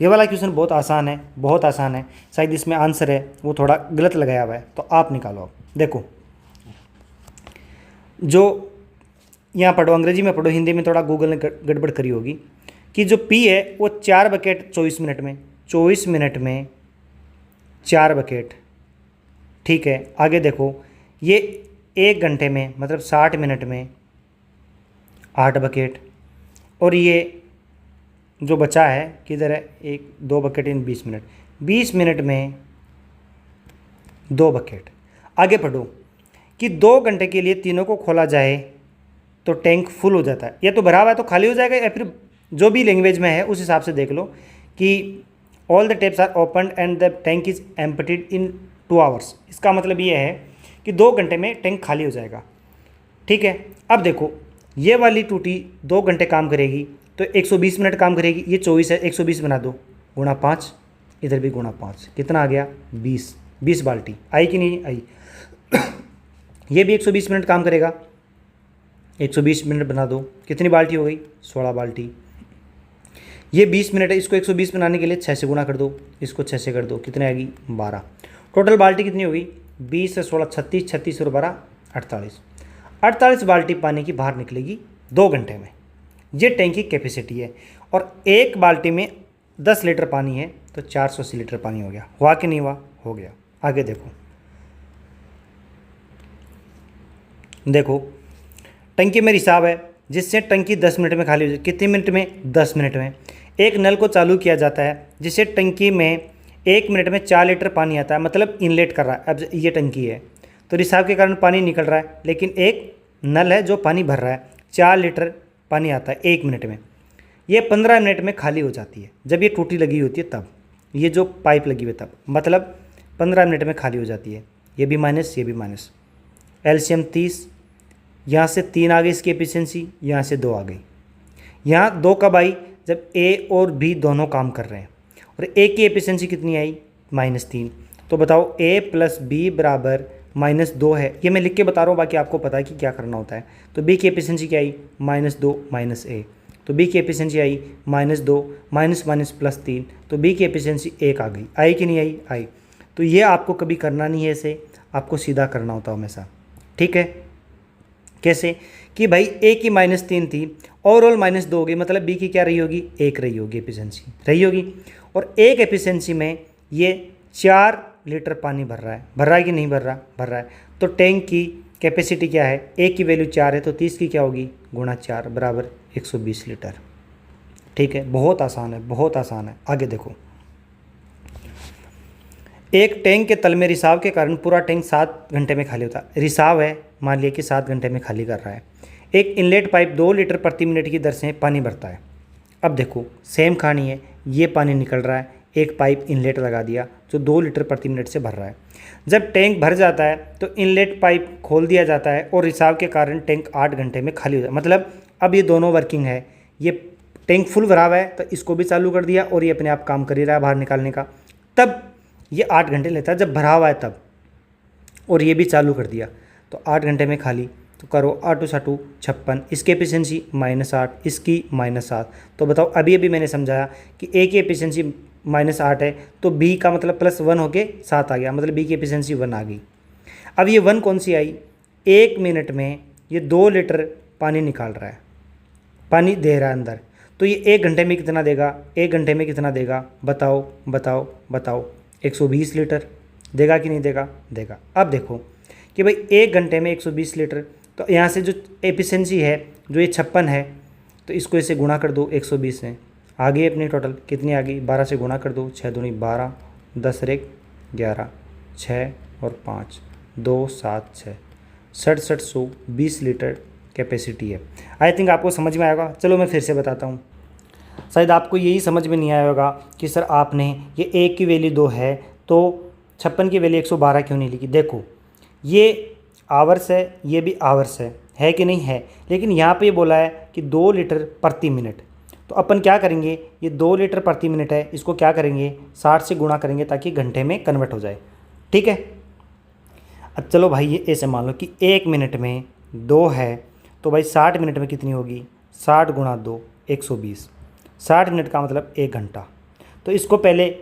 ये वाला क्वेश्चन बहुत आसान है, बहुत आसान है। शायद इसमें आंसर है वो थोड़ा गलत लगाया हुआ है, तो आप निकालो। अब देखो, जो यहाँ पढ़ो, अंग्रेजी में पढ़ो, हिंदी में थोड़ा गूगल ने गड़बड़ करी होगी कि जो P है वो 4 बकेट 24 मिनट में, 24 मिनट में 4 बकेट। ठीक है, आगे देखो, ये 1 घंटे में मतलब 60 मिनट में 8 बकेट, और ये जो बचा है किधर है, 1 2 बकेट इन 20 मिनट, 20 मिनट में 2 बकेट। आगे पढ़ो कि 2 घंटे के लिए तीनों को खोला जाए तो टैंक फुल हो जाता है। या तो भरा हुआ है तो खाली हो जाएगा, या फिर जो भी लैंग्वेज में है उस हिसाब से देख लो कि all the taps are open and the tank is emptied in 2 hours. इसका मतलब ये है कि 2 घंटे में टैंक खाली हो जाएगा। ठीक है, अब देखो, ये वाली टूटी 2 घंटे काम करेगी तो 120 मिनट काम करेगी। ये 24 है, 120 बना दो, गुणा 5, इधर भी गुणा 5, कितना आ गया 20, 20 बाल्टी आई कि नहीं आई। ये भी 120 मिनट काम करेगा, 120 मिनट बना दो, कितनी बाल्टी हो गई 16 बाल्टी। ये 20 मिनट है, इसको 120 बनाने के लिए 6 से गुणा कर दो, इसको 6 से कर दो, कितने आएगी 12। टोटल बाल्टी कितनी होगी 20 से 16 36, 36 और 12 48, 48 बाल्टी पानी की बाहर निकलेगी 2 घंटे में। ये टैंक की कैपेसिटी है, और एक बाल्टी में 10 लीटर पानी है तो 480 लीटर पानी हो गया। हुआ कि नहीं हुआ, हो गया। आगे देखो, देखो टंकी में रिसाव है जिससे टंकी 10 मिनट में खाली हो जाए। कितने मिनट में 10 मिनट में। एक नल को चालू किया जाता है जिससे टंकी में 1 मिनट में 4 लीटर पानी आता है, मतलब इनलेट कर रहा है। अब ये टंकी है तो रिसाव के कारण पानी निकल रहा है, लेकिन एक नल है जो पानी भर रहा है, 4 लीटर पानी आता है 1 मिनट में। ये 15 मिनट में खाली हो जाती है जब ये टूटी लगी होती है तब, ये जो पाइप लगी हुई है तब, मतलब 15 मिनट में खाली हो जाती है। ये भी माइनस, ये भी माइनस, एलसीएम 30, यहाँ से 3 आ गई इसकी एफिशिएंसी, यहाँ से 2 आ गई। यहाँ 2 कब आई, जब ए और बी दोनों काम कर रहे हैं, और ए की एफिशिएंसी कितनी आई -3। तो बताओ a प्लस बी बराबर -2 है। ये मैं लिख के बता रहा हूँ, बाकी आपको पता है कि क्या करना होता है। तो b की एफिशिएंसी क्या आई -2 माइनस a, तो b की एफिशिएंसी आई -2 माइनस प्लस 3, तो b की एफिशिएंसी 1 आ गई। आई कि नहीं आई, आई। तो ये आपको कभी करना नहीं है, ऐसे आपको सीधा करना होता है हमेशा। ठीक है, कैसे कि भाई a की -3 थी, ओवरऑल -2 हो गई, मतलब b की क्या रही होगी 1 रही होगी, एफिशिएंसी रही होगी। और एक एफिशिएंसी में ये 4 लीटर पानी भर रहा है कि नहीं भर रहा है। तो टैंक की कैपेसिटी क्या है, a की वैल्यू 4 है तो 30 की क्या होगी गुणा 4 बराबर 120 लीटर। ठीक है, बहुत आसान है, बहुत आसान है। आगे देखो, एक टैंक के तल में रिसाव के कारण पूरा टैंक 7 घंटे में खाली होता है। रिसाव है, मान लिया कि 7 घंटे में खाली कर रहा है। एक इनलेट पाइप 2 लीटर प्रति मिनट की दर से पानी भरता है। अब देखो सेम कहानी है, ये पानी निकल रहा है, एक पाइप इनलेट लगा दिया जो 2 लीटर प्रति मिनट से भर रहा है। जब टैंक भर जाता है तो इनलेट पाइप खोल दिया जाता है और रिसाव के कारण टैंक 8 घंटे में खाली हो जाता है। मतलब अब ये दोनों वर्किंग है, ये टैंक फुल भरा हुआ है तो इसको भी चालू कर दिया और ये अपने आप काम कर ही रहा है बाहर निकालने का, तब ये 8 घंटे लेता है जब भरा हुआ है तब, और ये भी चालू कर दिया तो 8 घंटे में खाली। तो करो 8 × 7 = 56, इसकी एफिशिएंसी -8, इसकी -7। तो बताओ अभी मैंने समझाया कि ए की एफिशिएंसी -8 है तो बी का मतलब +1 होके 7 आ गया, मतलब बी की एफिशिएंसी 1 आ गई। अब ये 1 कौन सी आई, 1 मिनट में ये 2 लीटर पानी निकाल रहा है, पानी दे रहा है अंदर, तो ये 1 घंटे में कितना देगा, 1 घंटे में कितना देगा, बताओ बताओ बताओ 120 लीटर देगा कि नहीं देगा, देगा। अब देखो कि भाई 1 घंटे में 120 लीटर, तो यहाँ से जो एफिशिएंसी है जो ये 56 है, तो इसको इसे गुणा कर दो 120 से, आ गई अपनी टोटल कितनी आ गई, 12 से गुणा कर दो, 6 दूनी 12, 10 और 1 11, 6 और 5 276 6720 लीटर कैपेसिटी है। आई थिंक आपको समझ में आएगा। चलो मैं फिर से बताता हूँ, शायद आपको यही समझ में नहीं आया होगा कि सर आपने ये ए की वैल्यू 2 है तो 56 की वैल्यू 112 क्यों नहीं लिखी। देखो ये आवर्स है, ये भी आवर्स है कि नहीं है, लेकिन यहाँ पे ये बोला है कि 2 लीटर प्रति मिनट। तो अपन क्या करेंगे, ये 2 लीटर प्रति मिनट है, इसको क्या करेंगे 60 से गुणा करेंगे ताकि घंटे में कन्वर्ट हो जाए। ठीक है, अब चलो भाई ये ऐसे मान लो कि 1 मिनट में 2 है तो भाई 60 मिनट में कितनी होगी, 60 गुणा 2 120। 60 मिनट का मतलब 1 घंटा। तो इसको पहले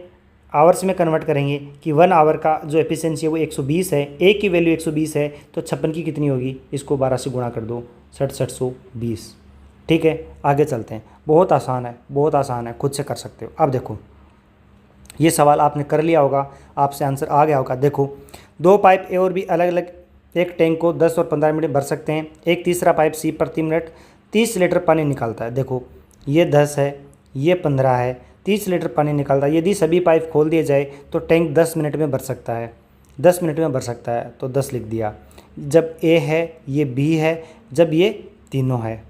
आवर्स में कन्वर्ट करेंगे कि 1 आवर का जो एफिशिएंसी है वो 120 है, ए की वैल्यू 120 है तो 56 की कितनी होगी, इसको 12 से गुणा कर दो 6720। ठीक है, आगे चलते हैं। बहुत आसान है, बहुत आसान है, खुद से कर सकते हो। अब देखो ये सवाल आपने कर लिया होगा, आपसे आंसर आ गया होगा। देखो 2 पाइप ए और बी अलग अलग एक टैंक को 10 और 15 मिनट भर सकते हैं। एक तीसरा पाइप सी प्रति मिनट 30 लीटर पानी निकालता है। देखो ये 10 है, ये 15 है, 30 लीटर पानी निकालता है। यदि सभी पाइप खोल दिए जाए तो टैंक 10 मिनट में भर सकता है, 10 मिनट में भर सकता है, तो 10 लिख दिया। जब ए है, ये बी है, जब ये तीनों है।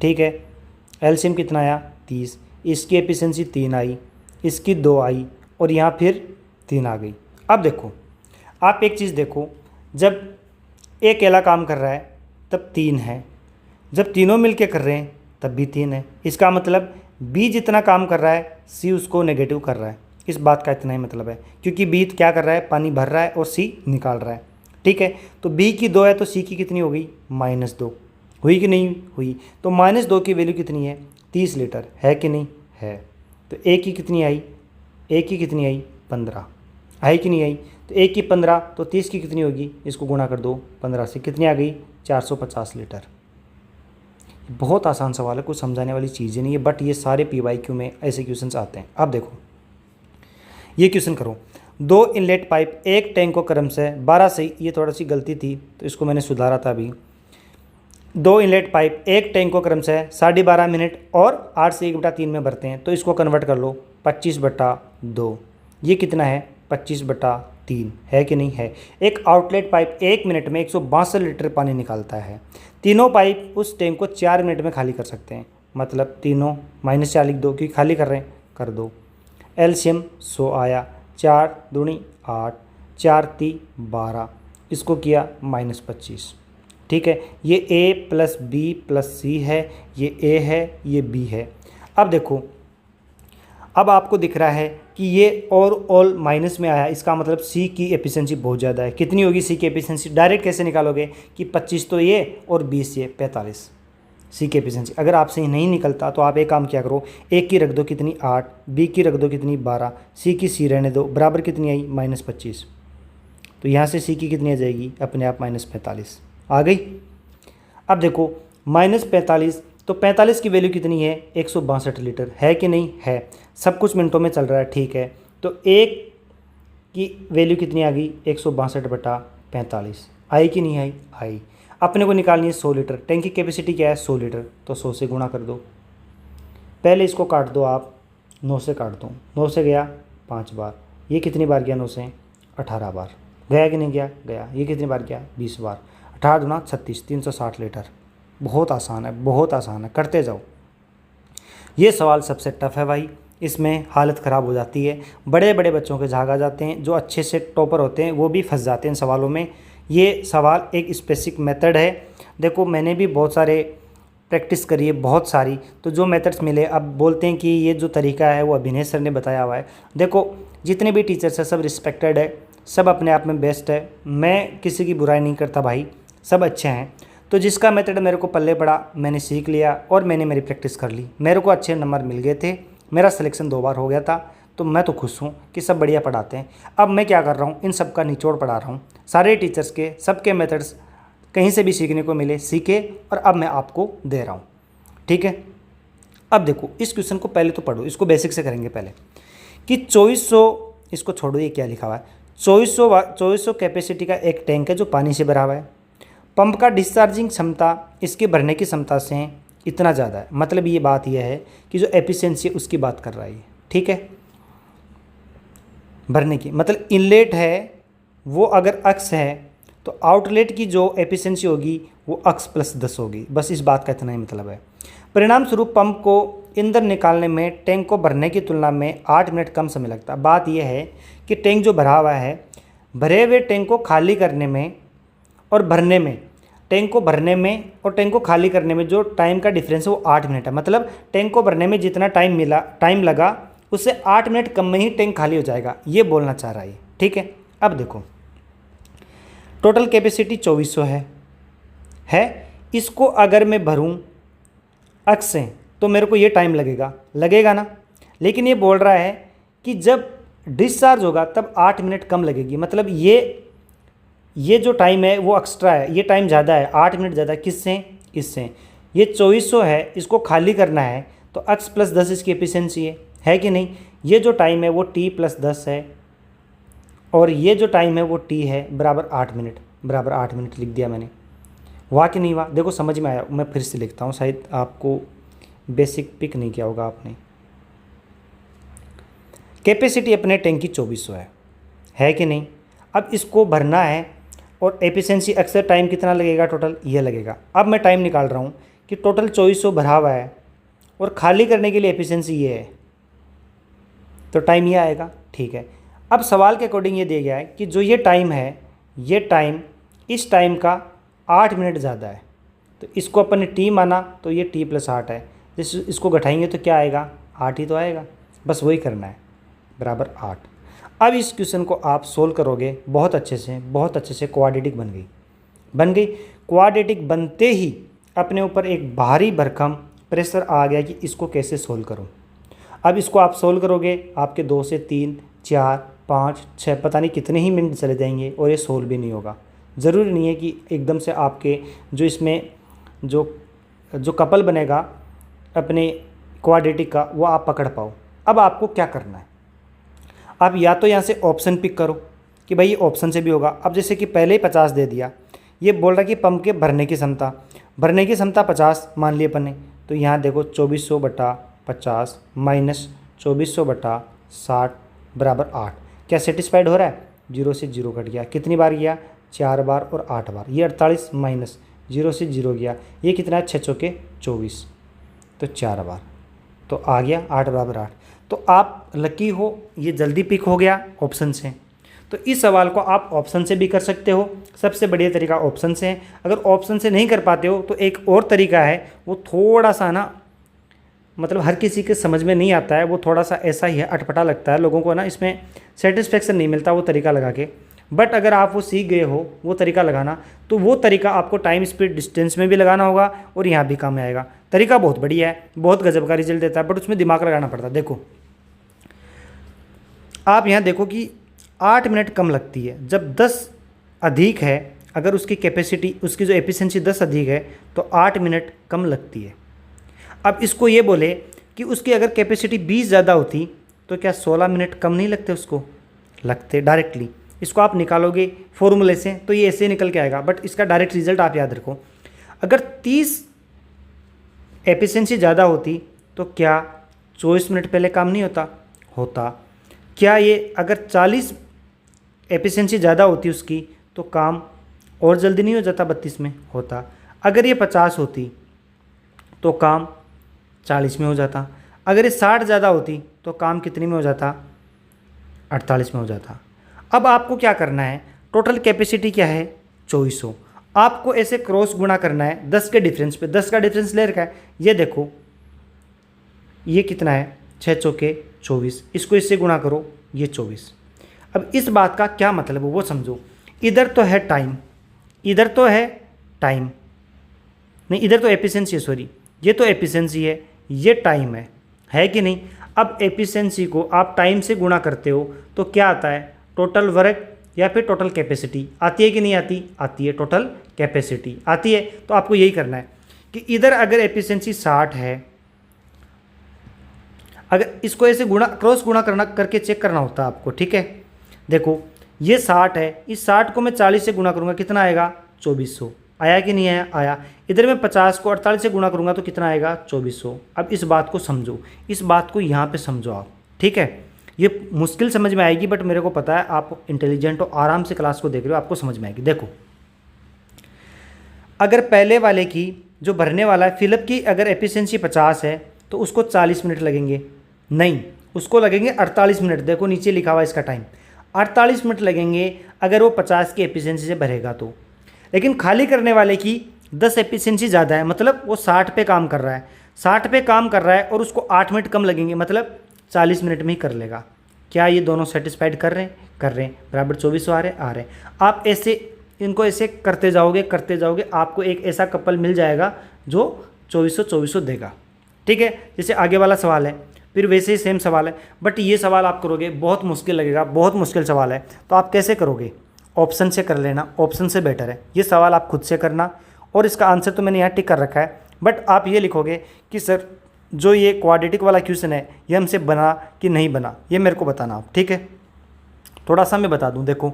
ठीक है, एलसीएम कितना आया 30, इसकी एफिशिएंसी 3 आई, इसकी 2 आई और यहाँ फिर 3 आ गई। अब देखो आप एक चीज़ देखो, जब ए अकेला काम कर रहा है तब 3 है, जब तीनों मिलके कर रहे हैं तब भी 3 है। इसका मतलब बी जितना काम कर रहा है सी उसको नेगेटिव कर रहा है। इस बात का इतना ही मतलब है, क्योंकि बी क्या कर रहा है, पानी भर रहा है और सी निकाल रहा है। ठीक है, तो बी की 2 है तो सी की कितनी हो गई -2, हुई कि नहीं हुई। तो -2 की वैल्यू कितनी है 30 लीटर, है कि नहीं है। तो ए की कितनी आई, ए की कितनी आई 15, आई कि नहीं आई। तो ए की 15 तो 30 की कितनी होगी, इसको गुणा कर दो 15 से, कितनी आ गई 450 लीटर। बहुत आसान सवाल है, कुछ समझाने वाली चीज़ें नहीं है, बट ये सारे PYQ में ऐसे क्वेश्चंस आते हैं। अब देखो ये क्वेश्चन करो, 2 इनलेट पाइप एक टैंक को क्रम से 12 से, ये थोड़ा सी गलती थी तो इसको मैंने सुधारा था अभी। 2 इनलेट पाइप एक टैंक को क्रम से 12.5 मिनट और 8 से 1/3 में भरते हैं, तो इसको कन्वर्ट कर लो 25/2, ये कितना है 25/3, है कि नहीं है। एक आउटलेट पाइप 1 मिनट में 162 लीटर पानी निकालता है। तीनों पाइप उस टैंक को 4 मिनट में खाली कर सकते हैं, मतलब तीनों -4 लिख दो क्योंकि खाली कर रहे हैं, कर दो। एलसीएम 100 आया, 4 दूनी 8, 4 × 12, इसको किया -25। ठीक है, ये ए प्लस बी प्लस सी है, ये ए है, ये बी है। अब देखो अब आपको दिख रहा है कि ये और ऑल माइनस में आया, इसका मतलब सी की एफिशिएंसी बहुत ज़्यादा है। कितनी होगी सी की एफिशिएंसी, डायरेक्ट कैसे निकालोगे कि 25 तो ये और 20 ये 45 सी की एफिशिएंसी। अगर आपसे ही नहीं निकलता तो आप एक काम क्या करो, ए की रख दो कितनी 8, बी की रख दो कितनी 12, सी की सी रहने दो, बराबर कितनी आई -25। तो यहाँ से सी की कितनी आ जाएगी अपने आप -45 आ गई। अब देखो -45, तो 45 की वैल्यू कितनी है 162 लीटर, है कि नहीं है। सब कुछ मिनटों में चल रहा है। ठीक है, तो एक की वैल्यू कितनी आ गई 162/45, आई कि नहीं आई, आई। अपने को निकालनी है 100 लीटर, टैंक की कैपेसिटी क्या है 100 लीटर, तो 100 से गुणा कर दो। पहले इसको काट दो आप, 9 से काट दो, 9 से गया 5 बार, ये कितनी बार गया 9 से 18 बार, गया कि नहीं गया, गया। ये कितनी बार गया 20 बार, 18 दूना 36, 360 लीटर। बहुत आसान है, बहुत आसान है, करते जाओ। ये सवाल सबसे टफ है भाई, इसमें हालत ख़राब हो जाती है, बड़े बड़े बच्चों के झाग आ जाते हैं, जो अच्छे से टॉपर होते हैं वो भी फंस जाते हैं इन सवालों में। ये सवाल एक स्पेसिफिक मेथड है। देखो मैंने भी बहुत सारे प्रैक्टिस करी है, बहुत सारी, तो जो मेथड्स मिले अब बोलते हैं कि ये जो तरीका है वो अभिनय सर ने बताया हुआ है। देखो जितने भी टीचर्स हैं सब रिस्पेक्टेड है, सब अपने आप में बेस्ट है, मैं किसी की बुराई नहीं करता भाई, सब अच्छे हैं। तो जिसका मेथड मेरे को पल्ले पड़ा मैंने सीख लिया और मैंने मेरी प्रैक्टिस कर ली, मेरे को अच्छे नंबर मिल गए थे, मेरा सिलेक्शन 2 बार हो गया था, तो मैं तो खुश हूँ कि सब बढ़िया पढ़ाते हैं। अब मैं क्या कर रहा हूँ, इन सब का निचोड़ पढ़ा रहा हूँ, सारे टीचर्स के सबके मेथड्स कहीं से भी सीखने को मिले सीखे और अब मैं आपको दे रहा हूँ। ठीक है, अब देखो इस क्वेश्चन को पहले तो पढ़ो, इसको बेसिक से करेंगे पहले कि 2400, इसको छोड़ो ये क्या लिखा हुआ है, 2400 कैपेसिटी का एक टैंक है जो पानी से भरा हुआ है। पंप का डिस्चार्जिंग क्षमता इसके भरने की क्षमता से इतना ज़्यादा है, मतलब ये बात यह है कि जो एफिशिएंसी है उसकी बात कर रहा है। ठीक है, भरने की मतलब इनलेट है वो अगर अक्स है तो आउटलेट की जो एफिशिएंसी होगी वो x + 10 होगी। बस इस बात का इतना ही मतलब है। परिणाम स्वरूप पंप को ईंधन निकालने में टैंक को भरने की तुलना में 8 मिनट कम समय लगता है। बात यह है कि टैंक जो भरा हुआ है, भरे हुए टैंक को खाली करने में और भरने में, टैंक को भरने में और टैंक को खाली करने में जो टाइम का डिफरेंस है वो 8 मिनट है। मतलब टैंक को भरने में जितना टाइम लगा उससे 8 मिनट कम में ही टैंक खाली हो जाएगा, ये बोलना चाह रहा है। ठीक है, अब देखो टोटल कैपेसिटी 2400 है। इसको अगर मैं भरूं अक्स से तो मेरे को ये टाइम लगेगा ना। लेकिन ये बोल रहा है कि जब डिस्चार्ज होगा तब 8 मिनट कम लगेगी। मतलब ये जो टाइम है वो एक्स्ट्रा है, ये टाइम ज़्यादा है, 8 मिनट ज़्यादा। किससे? इससे। ये 2400 है, इसको खाली करना है तो x + 10 इसकी एफिशिएंसी है कि नहीं। ये जो टाइम है वो t + 10 है और ये जो टाइम है वो t है, बराबर 8 मिनट। बराबर 8 मिनट लिख दिया मैंने। वाह कि नहीं वाह? देखो समझ में आया। मैं फिर से लिखता हूँ, शायद आपको बेसिक पिक नहीं किया होगा आपने। कैपेसिटी अपने टैंक की 2400 है कि नहीं। अब इसको भरना है और एफिशिएंसी अक्सर टाइम कितना लगेगा टोटल, ये लगेगा। अब मैं टाइम निकाल रहा हूँ कि टोटल 2400 भरा हुआ है और खाली करने के लिए एफिशिएंसी ये है, तो टाइम ये आएगा। ठीक है, अब सवाल के अकॉर्डिंग ये दिया गया है कि जो ये टाइम है, ये टाइम इस टाइम का 8 मिनट ज़्यादा है। तो इसको अपन ने t माना तो ये t + 8 है। इसको घटाएंगे तो क्या आएगा? 8 ही तो आएगा। बस वही करना है, बराबर 8। अब इस क्वेश्चन को आप सोल्व करोगे बहुत अच्छे से। क्वाड्रेटिक बन गई। क्वाड्रेटिक बनते ही अपने ऊपर एक भारी भरकम प्रेशर आ गया कि इसको कैसे सोल्व करूं। अब इसको आप सोल्व करोगे, आपके 2 से 3 4 5 6 पता नहीं कितने ही मिनट चले जाएंगे और ये सोल्व भी नहीं होगा। ज़रूरी नहीं है कि एकदम से आपके जो इसमें जो कपल बनेगा अपने क्वाड्रेटिक का वो आप पकड़ पाओ। अब आपको क्या करना है, आप या तो यहाँ से ऑप्शन पिक करो कि भाई ये ऑप्शन से भी होगा। अब जैसे कि पहले ही 50 दे दिया, ये बोल रहा कि पंप के भरने की क्षमता 50 मान लिए अपन ने। तो यहाँ देखो 2400/50 माइनस 2400/60 बराबर 8। क्या सेटिस्फाइड हो रहा है? 0 से 0 कट गया। कितनी बार गया? 4 बार और 8 बार। ये 48 माइनस 0 से 0 गया। ये कितना है? 6 चौके 24, तो 4 बार, तो आ गया 8 बराबर 8। तो आप लकी हो, ये जल्दी पिक हो गया ऑप्शन से। तो इस सवाल को आप ऑप्शन से भी कर सकते हो। सबसे बढ़िया तरीका ऑप्शन से है। अगर ऑप्शन से नहीं कर पाते हो तो एक और तरीका है, वो थोड़ा सा ना मतलब हर किसी के समझ में नहीं आता है, वो थोड़ा सा ऐसा ही है, अटपटा लगता है लोगों को ना, इसमें सेटिस्फेक्शन नहीं मिलता वो तरीका लगा के। बट अगर आप वो सीख गए हो वो तरीका लगाना, तो वो तरीका आपको टाइम स्पीड डिस्टेंस में भी लगाना होगा और यहाँ भी काम में आएगा। तरीका बहुत बढ़िया है, बहुत गजब का रिजल्ट देता है, बट उसमें दिमाग लगाना पड़ता है। देखो आप यहाँ देखो कि 8 मिनट कम लगती है जब 10 अधिक है। अगर उसकी कैपेसिटी, उसकी जो एफिशिएंसी 10 अधिक है तो 8 मिनट कम लगती है। अब इसको ये बोले कि उसकी अगर कैपेसिटी 20 ज़्यादा होती तो क्या 16 मिनट कम नहीं लगते? उसको लगते डायरेक्टली। इसको आप निकालोगे फॉर्मूले से तो ये ऐसे निकल के आएगा, बट इसका डायरेक्ट रिजल्ट आप याद रखो। अगर 30 एफिशिएंसी ज़्यादा होती तो क्या 24 मिनट पहले काम नहीं होता? क्या ये अगर 40 एफिशिएंसी ज़्यादा होती उसकी तो काम और जल्दी नहीं हो जाता? 32 में होता। अगर ये 50 होती तो काम 40 में हो जाता। अगर ये 60 ज़्यादा होती तो काम कितनी में हो जाता? 48 में हो जाता। अब आपको क्या करना है, टोटल कैपेसिटी क्या है? 2400। आपको ऐसे क्रॉस गुणा करना है 10 के डिफरेंस पे। 10 का डिफरेंस ले रखा है, ये देखो ये कितना है? 6 चौके 24। इसको इससे गुणा करो, ये 24। अब इस बात का क्या मतलब है वो समझो। इधर तो है टाइम, इधर तो है टाइम नहीं, इधर तो एफिशिएंसी है, सॉरी, ये तो एफिशिएंसी है, ये टाइम है कि नहीं। अब एफिशिएंसी को आप टाइम से गुणा करते हो तो क्या आता है? टोटल वर्क या फिर टोटल कैपेसिटी आती है कि नहीं आती? आती है, टोटल कैपेसिटी आती है। तो आपको यही करना है कि इधर अगर एफिशिएंसी 60 है, अगर इसको ऐसे क्रॉस गुणा करना करके चेक करना होता है आपको। ठीक है, देखो ये 60 है, इस 60 को मैं 40 से गुणा करूँगा, कितना आएगा? 2400। आया कि नहीं आया? आया। इधर मैं 50 को 48 से गुणा करूँगा तो कितना आएगा? 2400। अब इस बात को समझो, इस बात को यहाँ पे समझो आप। ठीक है, ये मुश्किल समझ में आएगी, बट मेरे को पता है आप इंटेलिजेंट हो, आराम से क्लास को देख रहे हो, आपको समझ में आएगी। देखो अगर पहले वाले की जो भरने वाला है फिलअप की अगर एफिशिएंसी 50 है तो उसको 40 मिनट लगेंगे, नहीं उसको लगेंगे 48 मिनट। देखो नीचे लिखा हुआ इसका टाइम 48 मिनट लगेंगे अगर वो 50 की एफिशिएंसी से भरेगा तो। लेकिन खाली करने वाले की 10 एफिशिएंसी ज़्यादा है, मतलब वो 60 पे काम कर रहा है, 60 पे काम कर रहा है और उसको 8 मिनट कम लगेंगे, मतलब 40 मिनट में ही कर लेगा। क्या ये दोनों सेटिस्फाइड कर रहे हैं? कर रहे हैं। बराबर 2400 आ रहे हैं। आप ऐसे इनको ऐसे करते जाओगे आपको एक ऐसा कपल मिल जाएगा जो 2400 देगा। ठीक है, जैसे आगे वाला सवाल है फिर वैसे ही सेम सवाल है, बट ये सवाल आप करोगे बहुत मुश्किल लगेगा, बहुत मुश्किल सवाल है। तो आप कैसे करोगे? ऑप्शन से कर लेना, ऑप्शन से बेटर है। ये सवाल आप खुद से करना और इसका आंसर तो मैंने यहाँ टिक कर रखा है, बट आप ये लिखोगे कि सर जो ये क्वाड्रेटिक वाला क्वेश्चन है ये हमसे बना कि नहीं बना, ये मेरे को बताना आप। ठीक है, थोड़ा सा मैं बता दूँ। देखो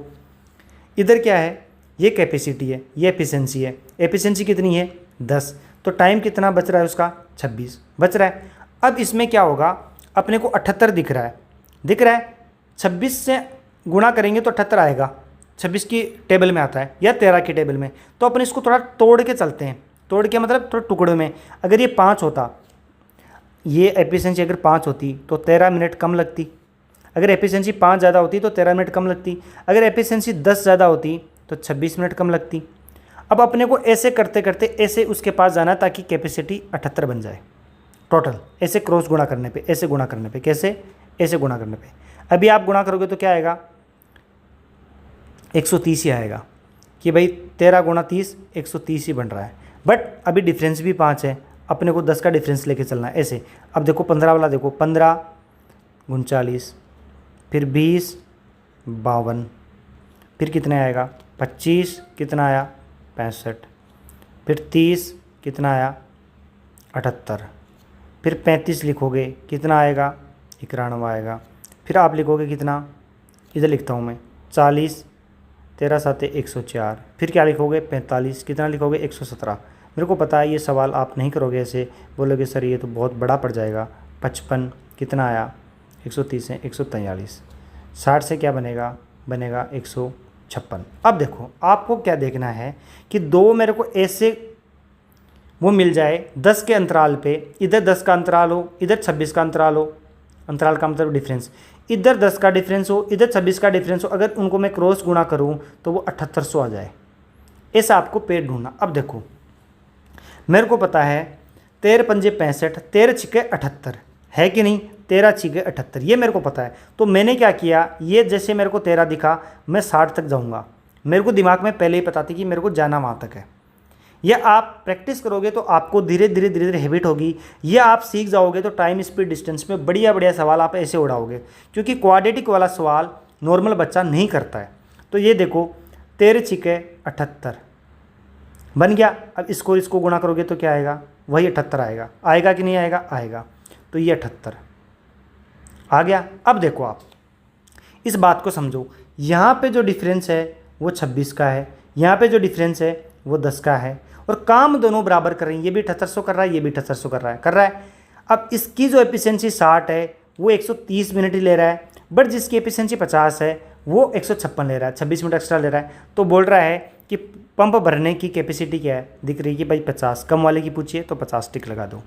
इधर क्या है, ये कैपेसिटी है, ये एफिशिएंसी है। एफिशिएंसी कितनी है? 10। तो टाइम कितना बच रहा है उसका? 26 बच रहा है। अब इसमें क्या होगा, अपने को 78 दिख रहा है 26 से गुणा करेंगे तो 78 आएगा, 26 की टेबल में आता है या 13 की टेबल में। तो अपन इसको थोड़ा तोड़ के चलते हैं, तोड़ के मतलब थोड़ा टुकड़ों में। अगर ये 5 होता, ये एफिशिएंसी अगर 5 होती तो 13 मिनट कम लगती। अगर एफिशिएंसी 5 ज़्यादा होती तो 13 मिनट कम लगती। अगर एफिशिएंसी 10 ज़्यादा होती तो 26 मिनट कम लगती। अब अपने को ऐसे करते करते ऐसे उसके पास जाना ताकि कैपेसिटी 78 बन जाए टोटल। ऐसे क्रॉस गुणा करने पे, ऐसे गुणा करने पे, कैसे? ऐसे गुणा करने पे। अभी आप गुणा करोगे तो क्या आएगा? 130 ही आएगा कि भाई 13 गुणा 30 130 ही बन रहा है। बट अभी डिफरेंस भी 5 है, अपने को 10 का डिफरेंस लेके चलना है ऐसे। अब देखो 15 वाला देखो, 15 39, फिर 20 52, फिर कितने आएगा? 25 कितना आया? 65, फिर 30 कितना आया? 78, फिर 35 लिखोगे कितना आएगा? 91 आएगा। फिर आप लिखोगे कितना? इधर लिखता हूँ मैं 40, 13 7 104, फिर क्या लिखोगे? 45, कितना लिखोगे? 117। मेरे को पता है ये सवाल आप नहीं करोगे, ऐसे बोलोगे सर ये तो बहुत बड़ा पड़ जाएगा। 55 कितना आया? 130 से 143, 60 से क्या बनेगा? बनेगा 156। अब देखो आपको क्या देखना है कि दो मेरे को ऐसे वो मिल जाए 10 के अंतराल पे, इधर 10 का अंतराल हो, इधर 26 का अंतराल हो। अंतराल का मतलब डिफरेंस, इधर 10 का डिफरेंस हो, इधर 26 का डिफरेंस हो। अगर उनको मैं क्रॉस गुणा करूं तो वो 7800 आ जाए। ऐसा आपको पेड़ ढूंढना। अब देखो मेरे को पता है 13 पंजे 65, 13 छिके 78 है कि नहीं? 13 छिके 78 ये मेरे को पता है। तो मैंने क्या किया, ये जैसे मेरे को 13 दिखा मैं 60 तक जाऊँगा। मेरे को दिमाग में पहले ही पता थी कि मेरे को जाना वहाँ तक है। यह आप प्रैक्टिस करोगे तो आपको धीरे धीरे हैबिट होगी। ये आप सीख जाओगे तो टाइम स्पीड डिस्टेंस में बढ़िया बढ़िया सवाल आप ऐसे उड़ाओगे, क्योंकि क्वाड्रेटिक वाला सवाल नॉर्मल बच्चा नहीं करता है। तो ये देखो 13 छिके 78 बन गया। अब इसको गुणा करोगे तो क्या आएगा? वही 78 आएगा। आएगा कि नहीं आएगा? आएगा। तो ये 78 आ गया। अब देखो आप इस बात को समझो, यहाँ पे जो डिफरेंस है वो 26 का है, यहाँ पे जो डिफरेंस है वो 10 का है, और काम दोनों बराबर कर रहे हैं। ये भी 7800 कर रहा है, ये भी 7800 कर रहा है। अब इसकी जो एफिशिएंसी 60 है वो 130 मिनट ही ले रहा है, बट जिसकी एफिशिएंसी 50 है वो 156 ले रहा है, 26 मिनट एक्स्ट्रा ले रहा है। तो बोल रहा है कि पंप भरने की कैपेसिटी क्या है? दिख रही है कि भाई 50। कम वाले की पूछिए तो 50 टिक लगा दो।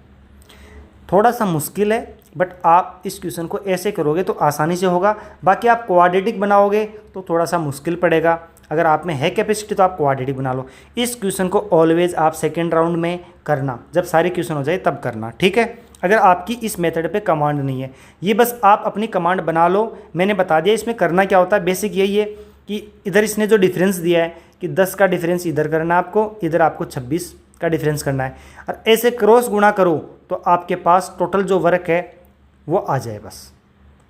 थोड़ा सा मुश्किल है, बट आप इस क्वेश्चन को ऐसे करोगे तो आसानी से होगा। बाकी आप क्वाड्रेटिक बनाओगे तो थोड़ा सा मुश्किल पड़ेगा। अगर आप में है कैपेसिटी तो आप क्वाड्रेटिक बना लो। इस क्वेश्चन को ऑलवेज आप सेकेंड राउंड में करना, जब सारे क्वेश्चन हो जाए तब करना, ठीक है? अगर आपकी इस मेथड पे कमांड नहीं है, ये बस आप अपनी कमांड बना लो। मैंने बता दिया इसमें करना क्या होता है। बेसिक यही है कि इधर इसने जो डिफरेंस दिया है कि 10 का डिफरेंस इधर करना है आपको, इधर आपको 26 का डिफरेंस करना है, और ऐसे क्रॉस गुणा करो तो आपके पास टोटल जो वर्क है वो आ जाए। बस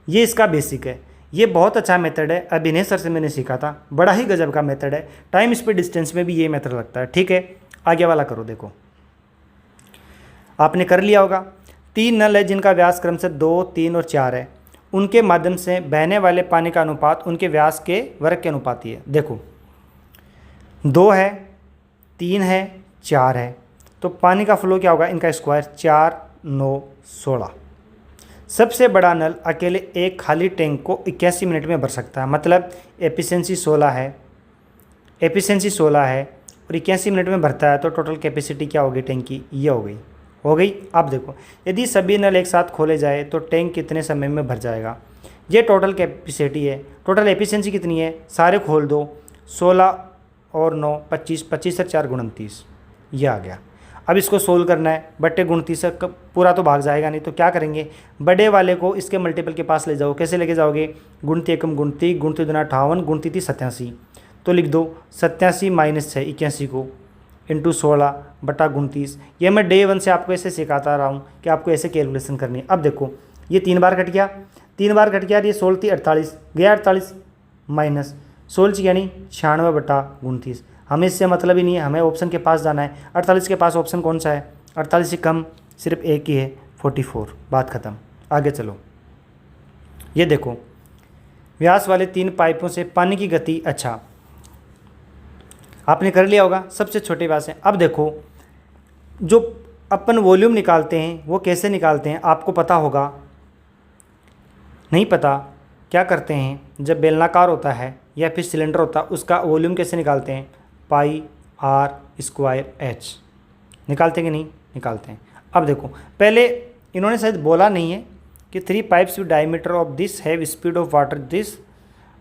ये इसका बेसिक है। ये बहुत अच्छा मेथड है, अभिनय सर से मैंने सीखा था, बड़ा ही गजब का मेथड है। टाइम स्पीड डिस्टेंस में भी ये मेथड लगता है, ठीक है? आगे वाला करो। देखो आपने कर लिया होगा। 3 नल है जिनका व्यास क्रम से 2, 3 और 4 है। उनके माध्यम से बहने वाले पानी का अनुपात उनके व्यास के वर्ग के अनुपाती है। देखो 2 है, 3 है, 4 है, तो पानी का फ्लो क्या होगा? इनका स्क्वायर 4 9 16। सबसे बड़ा नल अकेले एक खाली टैंक को 81 मिनट में भर सकता है। मतलब एफिशिएंसी 16 है, एफिशिएंसी 16 है और 81 मिनट में भरता है तो टोटल कैपेसिटी क्या होगी टैंक की, ये हो गई। अब देखो यदि सभी नल एक साथ खोले जाए तो टैंक कितने समय में भर जाएगा। ये टोटल कैपेसिटी है। टोटल एफिशिएंसी कितनी है, सारे खोल दो, 16 और 9 25, 25 से 4 29, ये आ गया। अब इसको सोल्व करना है, बट्टे 29 से पूरा तो भाग जाएगा नहीं, तो क्या करेंगे, बड़े वाले को इसके मल्टीपल के पास ले जाओ। कैसे लेके जाओगे, गुणती एकम गुणती, गुणती दुना 58, गुणती 87, तो लिख दो 87 माइनस 6 81 को इंटू 16 बटा 29। ये मैं डे 1 से आपको ऐसे सिखाता रहा हूँ कि आपको ऐसे कैलकुलेशन करनी है। अब देखो ये 3 बार कट गया, 3 बार कट गया, ये 16 थी 48 गया, 48 माइनस 16 यानी 96 बटा 29। हमें इससे मतलब ही नहीं है, हमें ऑप्शन के पास जाना है। 48 के पास ऑप्शन कौन सा है, 48 से कम सिर्फ एक ही है 44, बात ख़त्म। आगे चलो, ये देखो व्यास वाले 3 पाइपों से पानी की गति, अच्छा आपने कर लिया होगा, सबसे छोटे व्यास है। अब देखो जो अपन वॉल्यूम निकालते हैं वो कैसे निकालते हैं आपको पता होगा, नहीं पता क्या करते हैं, जब बेलनाकार होता है या फिर सिलेंडर होता है उसका वॉल्यूम कैसे निकालते हैं, पाई आर स्क्वायर एच, निकालते हैं कि नहीं, निकालते हैं। अब देखो पहले इन्होंने शायद बोला नहीं है कि 3 pipes with diameter of this have speed of water this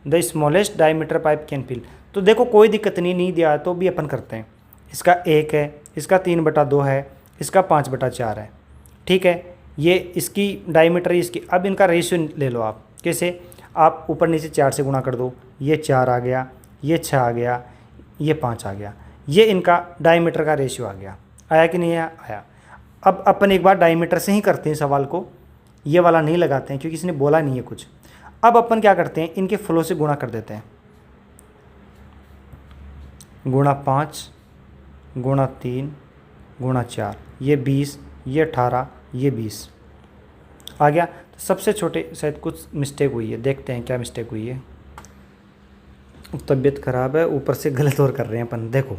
the smallest diameter pipe can fill. तो देखो कोई दिक्कत नहीं दिया तो भी अपन करते हैं। इसका 1 है, इसका 3/2 है, इसका 5/4 है, ठीक है। ये इसकी डायमीटर इसकी, अब इनका रेशियो ले लो आप। कैसे, आप ऊपर नीचे 4 से गुणा कर दो, ये 4 आ गया, ये 6 आ गया, ये 5 आ गया, ये इनका डायमीटर का रेशियो आ गया। आया कि नहीं आया। अब अपन एक बार डायमीटर से ही करते हैं सवाल को, ये वाला नहीं लगाते हैं क्योंकि इसने बोला नहीं है कुछ। अब अपन क्या करते हैं, इनके फ्लो से गुणा कर देते हैं, गुणा 5 गुणा 3 गुणा 4, ये 20, ये 18, ये 20 आ गया। तो सबसे छोटे शायद कुछ मिस्टेक हुई है, देखते हैं क्या मिस्टेक हुई है। तबीयत ख़राब है, ऊपर से गलत और कर रहे हैं अपन। देखो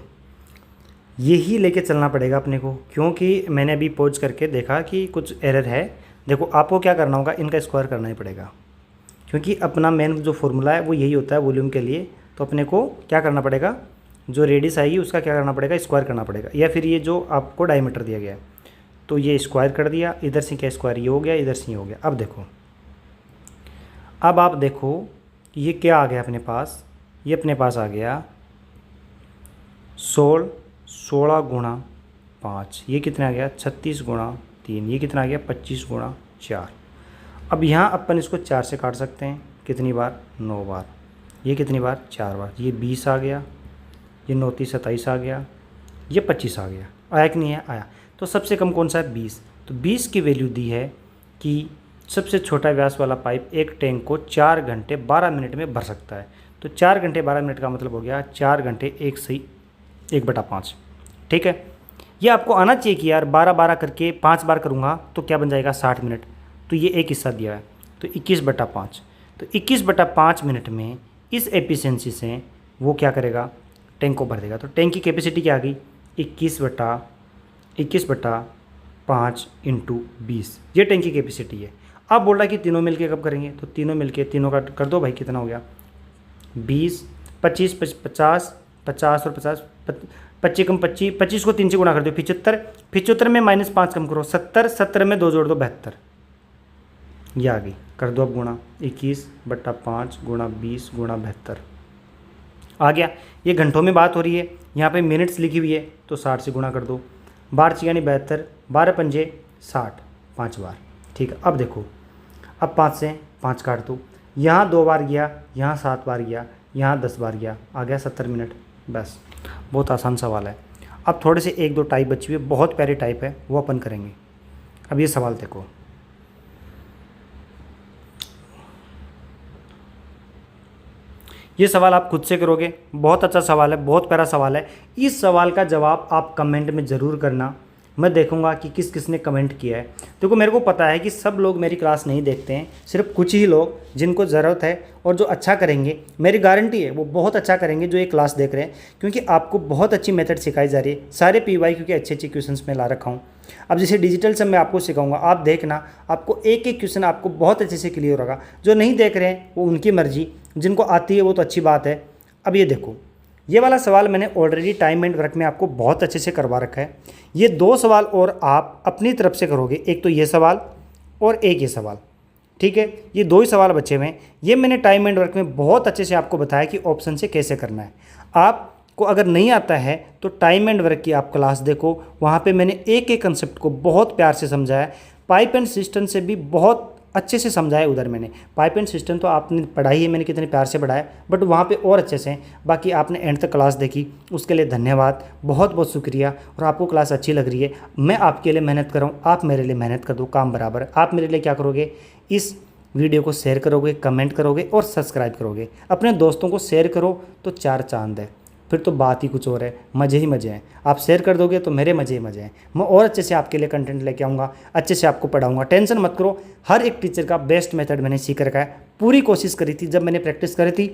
यही लेके चलना पड़ेगा अपने को, क्योंकि मैंने अभी पॉज करके देखा कि कुछ एरर है। देखो आपको क्या करना होगा, इनका स्क्वायर करना ही पड़ेगा, क्योंकि अपना मेन जो फॉर्मूला है वो यही होता है वॉल्यूम के लिए। तो अपने को क्या करना पड़ेगा, जो रेडियस आएगी उसका क्या करना पड़ेगा, स्क्वायर करना पड़ेगा। या फिर ये जो आपको डायमीटर दिया गया है तो ये स्क्वायर कर दिया, इधर से क्या स्क्वायर ये हो गया, इधर से ये हो गया। अब देखो, अब आप देखो ये क्या आ गया अपने पास, ये अपने पास आ गया 16 गुणा 5, ये कितना आ गया 36 गुणा 3, ये कितना आ गया 25 गुणा 4। अब यहाँ अपन इसको 4 से काट सकते हैं, कितनी बार 9 बार, ये कितनी बार 4 बार, ये 20 आ गया, ये 9 3 27 आ गया, ये 25 आ गया। आया कि नहीं है, आया। तो सबसे कम कौन सा है 20। तो 20 की वैल्यू दी है कि सबसे छोटा व्यास वाला पाइप एक टैंक को 4 घंटे 12 मिनट में भर सकता है। तो 4 घंटे 12 मिनट का मतलब हो गया 4 घंटे 1/5, ठीक है। ये आपको आना चाहिए कि यार 12 करके 5 बार करूँगा तो क्या बन जाएगा 60 मिनट। तो ये एक हिस्सा दिया है तो 21/5, तो 21/5 मिनट में इस एफिशिएंसी से वो क्या करेगा, टैंक को भर देगा। तो टैंक की कैपेसिटी क्या आ गई 21/5 इंटू 20, ये टैंक की कैपेसिटी है। अब बोल रहा है कि तीनों मिलके कब करेंगे, तो तीनों मिलके, तीनों का कर दो भाई, कितना हो गया 20 25 50 50 और 50, 25 कम 25, 25 को 3 से गुणा कर दो 75, 75 में -5 कम करो 70, 70 में 2 जोड़ दो 72, ये आ गई। कर दो अब गुणा 21/5 गुणा 20 गुणा 72 आ गया। ये घंटों में बात हो रही है, यहाँ पे मिनट्स लिखी हुई है तो 60 से गुणा कर दो, 12 यानी 72, 12 पंजे 60, 5 बार, ठीक है। अब देखो, अब 5 से 5 काट दो, यहाँ 2 बार गया, यहाँ 7 बार गया, यहाँ 10 बार गया, आ गया 70 मिनट। बस, बहुत आसान सवाल है। अब थोड़े से 1-2 टाइप बची हुई है, बहुत प्यारी टाइप है, वो अपन करेंगे। अब ये सवाल देखो, ये सवाल आप खुद से करोगे, बहुत अच्छा सवाल है, बहुत प्यारा सवाल है। इस सवाल का जवाब आप कमेंट में ज़रूर करना, मैं देखूंगा कि किस किस ने कमेंट किया है। देखो मेरे को पता है कि सब लोग मेरी क्लास नहीं देखते हैं, सिर्फ कुछ ही लोग जिनको ज़रूरत है और जो अच्छा करेंगे, मेरी गारंटी है वो बहुत अच्छा करेंगे जो ये क्लास देख रहे हैं, क्योंकि आपको बहुत अच्छी मेथड सिखाई जा रही है। सारे PYQ के अच्छे क्वेश्चंस में ला रखा हूँ। अब जैसे डिजिटल सब मैं आपको सिखाऊंगा, आप देखना, आपको एक एक क्वेश्चन आपको बहुत अच्छे से क्लियर होगा। जो नहीं देख रहे हैं वो उनकी मर्जी, जिनको आती है वो तो अच्छी बात है। अब ये देखो, ये वाला सवाल मैंने ऑलरेडी टाइम एंड वर्क में आपको बहुत अच्छे से करवा रखा है। ये 2 सवाल और आप अपनी तरफ से करोगे, एक तो ये सवाल और एक ये सवाल, ठीक है। ये 2 ही सवाल बचे हुए हैं। ये मैंने टाइम एंड वर्क में बहुत अच्छे से आपको बताया कि ऑप्शन से कैसे करना है। आपको अगर नहीं आता है तो टाइम एंड वर्क की आप क्लास देखो, वहाँ पे मैंने एक एक कंसेप्ट को बहुत प्यार से समझाया। पाइप एंड सिस्टम से भी बहुत अच्छे से समझाया उधर मैंने। पाइप एंड सिस्टम तो आपने पढ़ाई है, मैंने कितने प्यार से पढ़ाया, बट वहाँ पे और अच्छे से। बाकी आपने एंड तक क्लास देखी, उसके लिए धन्यवाद, बहुत बहुत शुक्रिया। और आपको क्लास अच्छी लग रही है, मैं आपके लिए मेहनत कर रहा हूँ, आप मेरे लिए मेहनत कर दो, काम बराबर। आप मेरे लिए क्या करोगे, इस वीडियो को शेयर करोगे, कमेंट करोगे और सब्सक्राइब करोगे। अपने दोस्तों को शेयर करो तो 4 चांद है, फिर तो बात ही कुछ और है, मज़े ही मज़े हैं। आप शेयर कर दोगे तो मेरे मज़े ही मज़े हैं। मैं और अच्छे से आपके लिए कंटेंट लेके आऊँगा, अच्छे से आपको पढ़ाऊँगा, टेंशन मत करो। हर एक टीचर का बेस्ट मेथड मैंने सीख रखा है, पूरी कोशिश करी थी। जब मैंने प्रैक्टिस करी थी,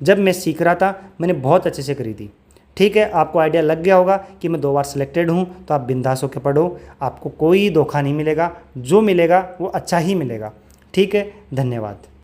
जब मैं सीख रहा था, मैंने बहुत अच्छे से करी थी। ठीक है, आपको आइडिया लग गया होगा कि मैं 2 बार सिलेक्टेड हूँ, तो आप बिंदास होकर पढ़ो, आपको कोई धोखा नहीं मिलेगा, जो मिलेगा वो अच्छा ही मिलेगा। ठीक है, धन्यवाद।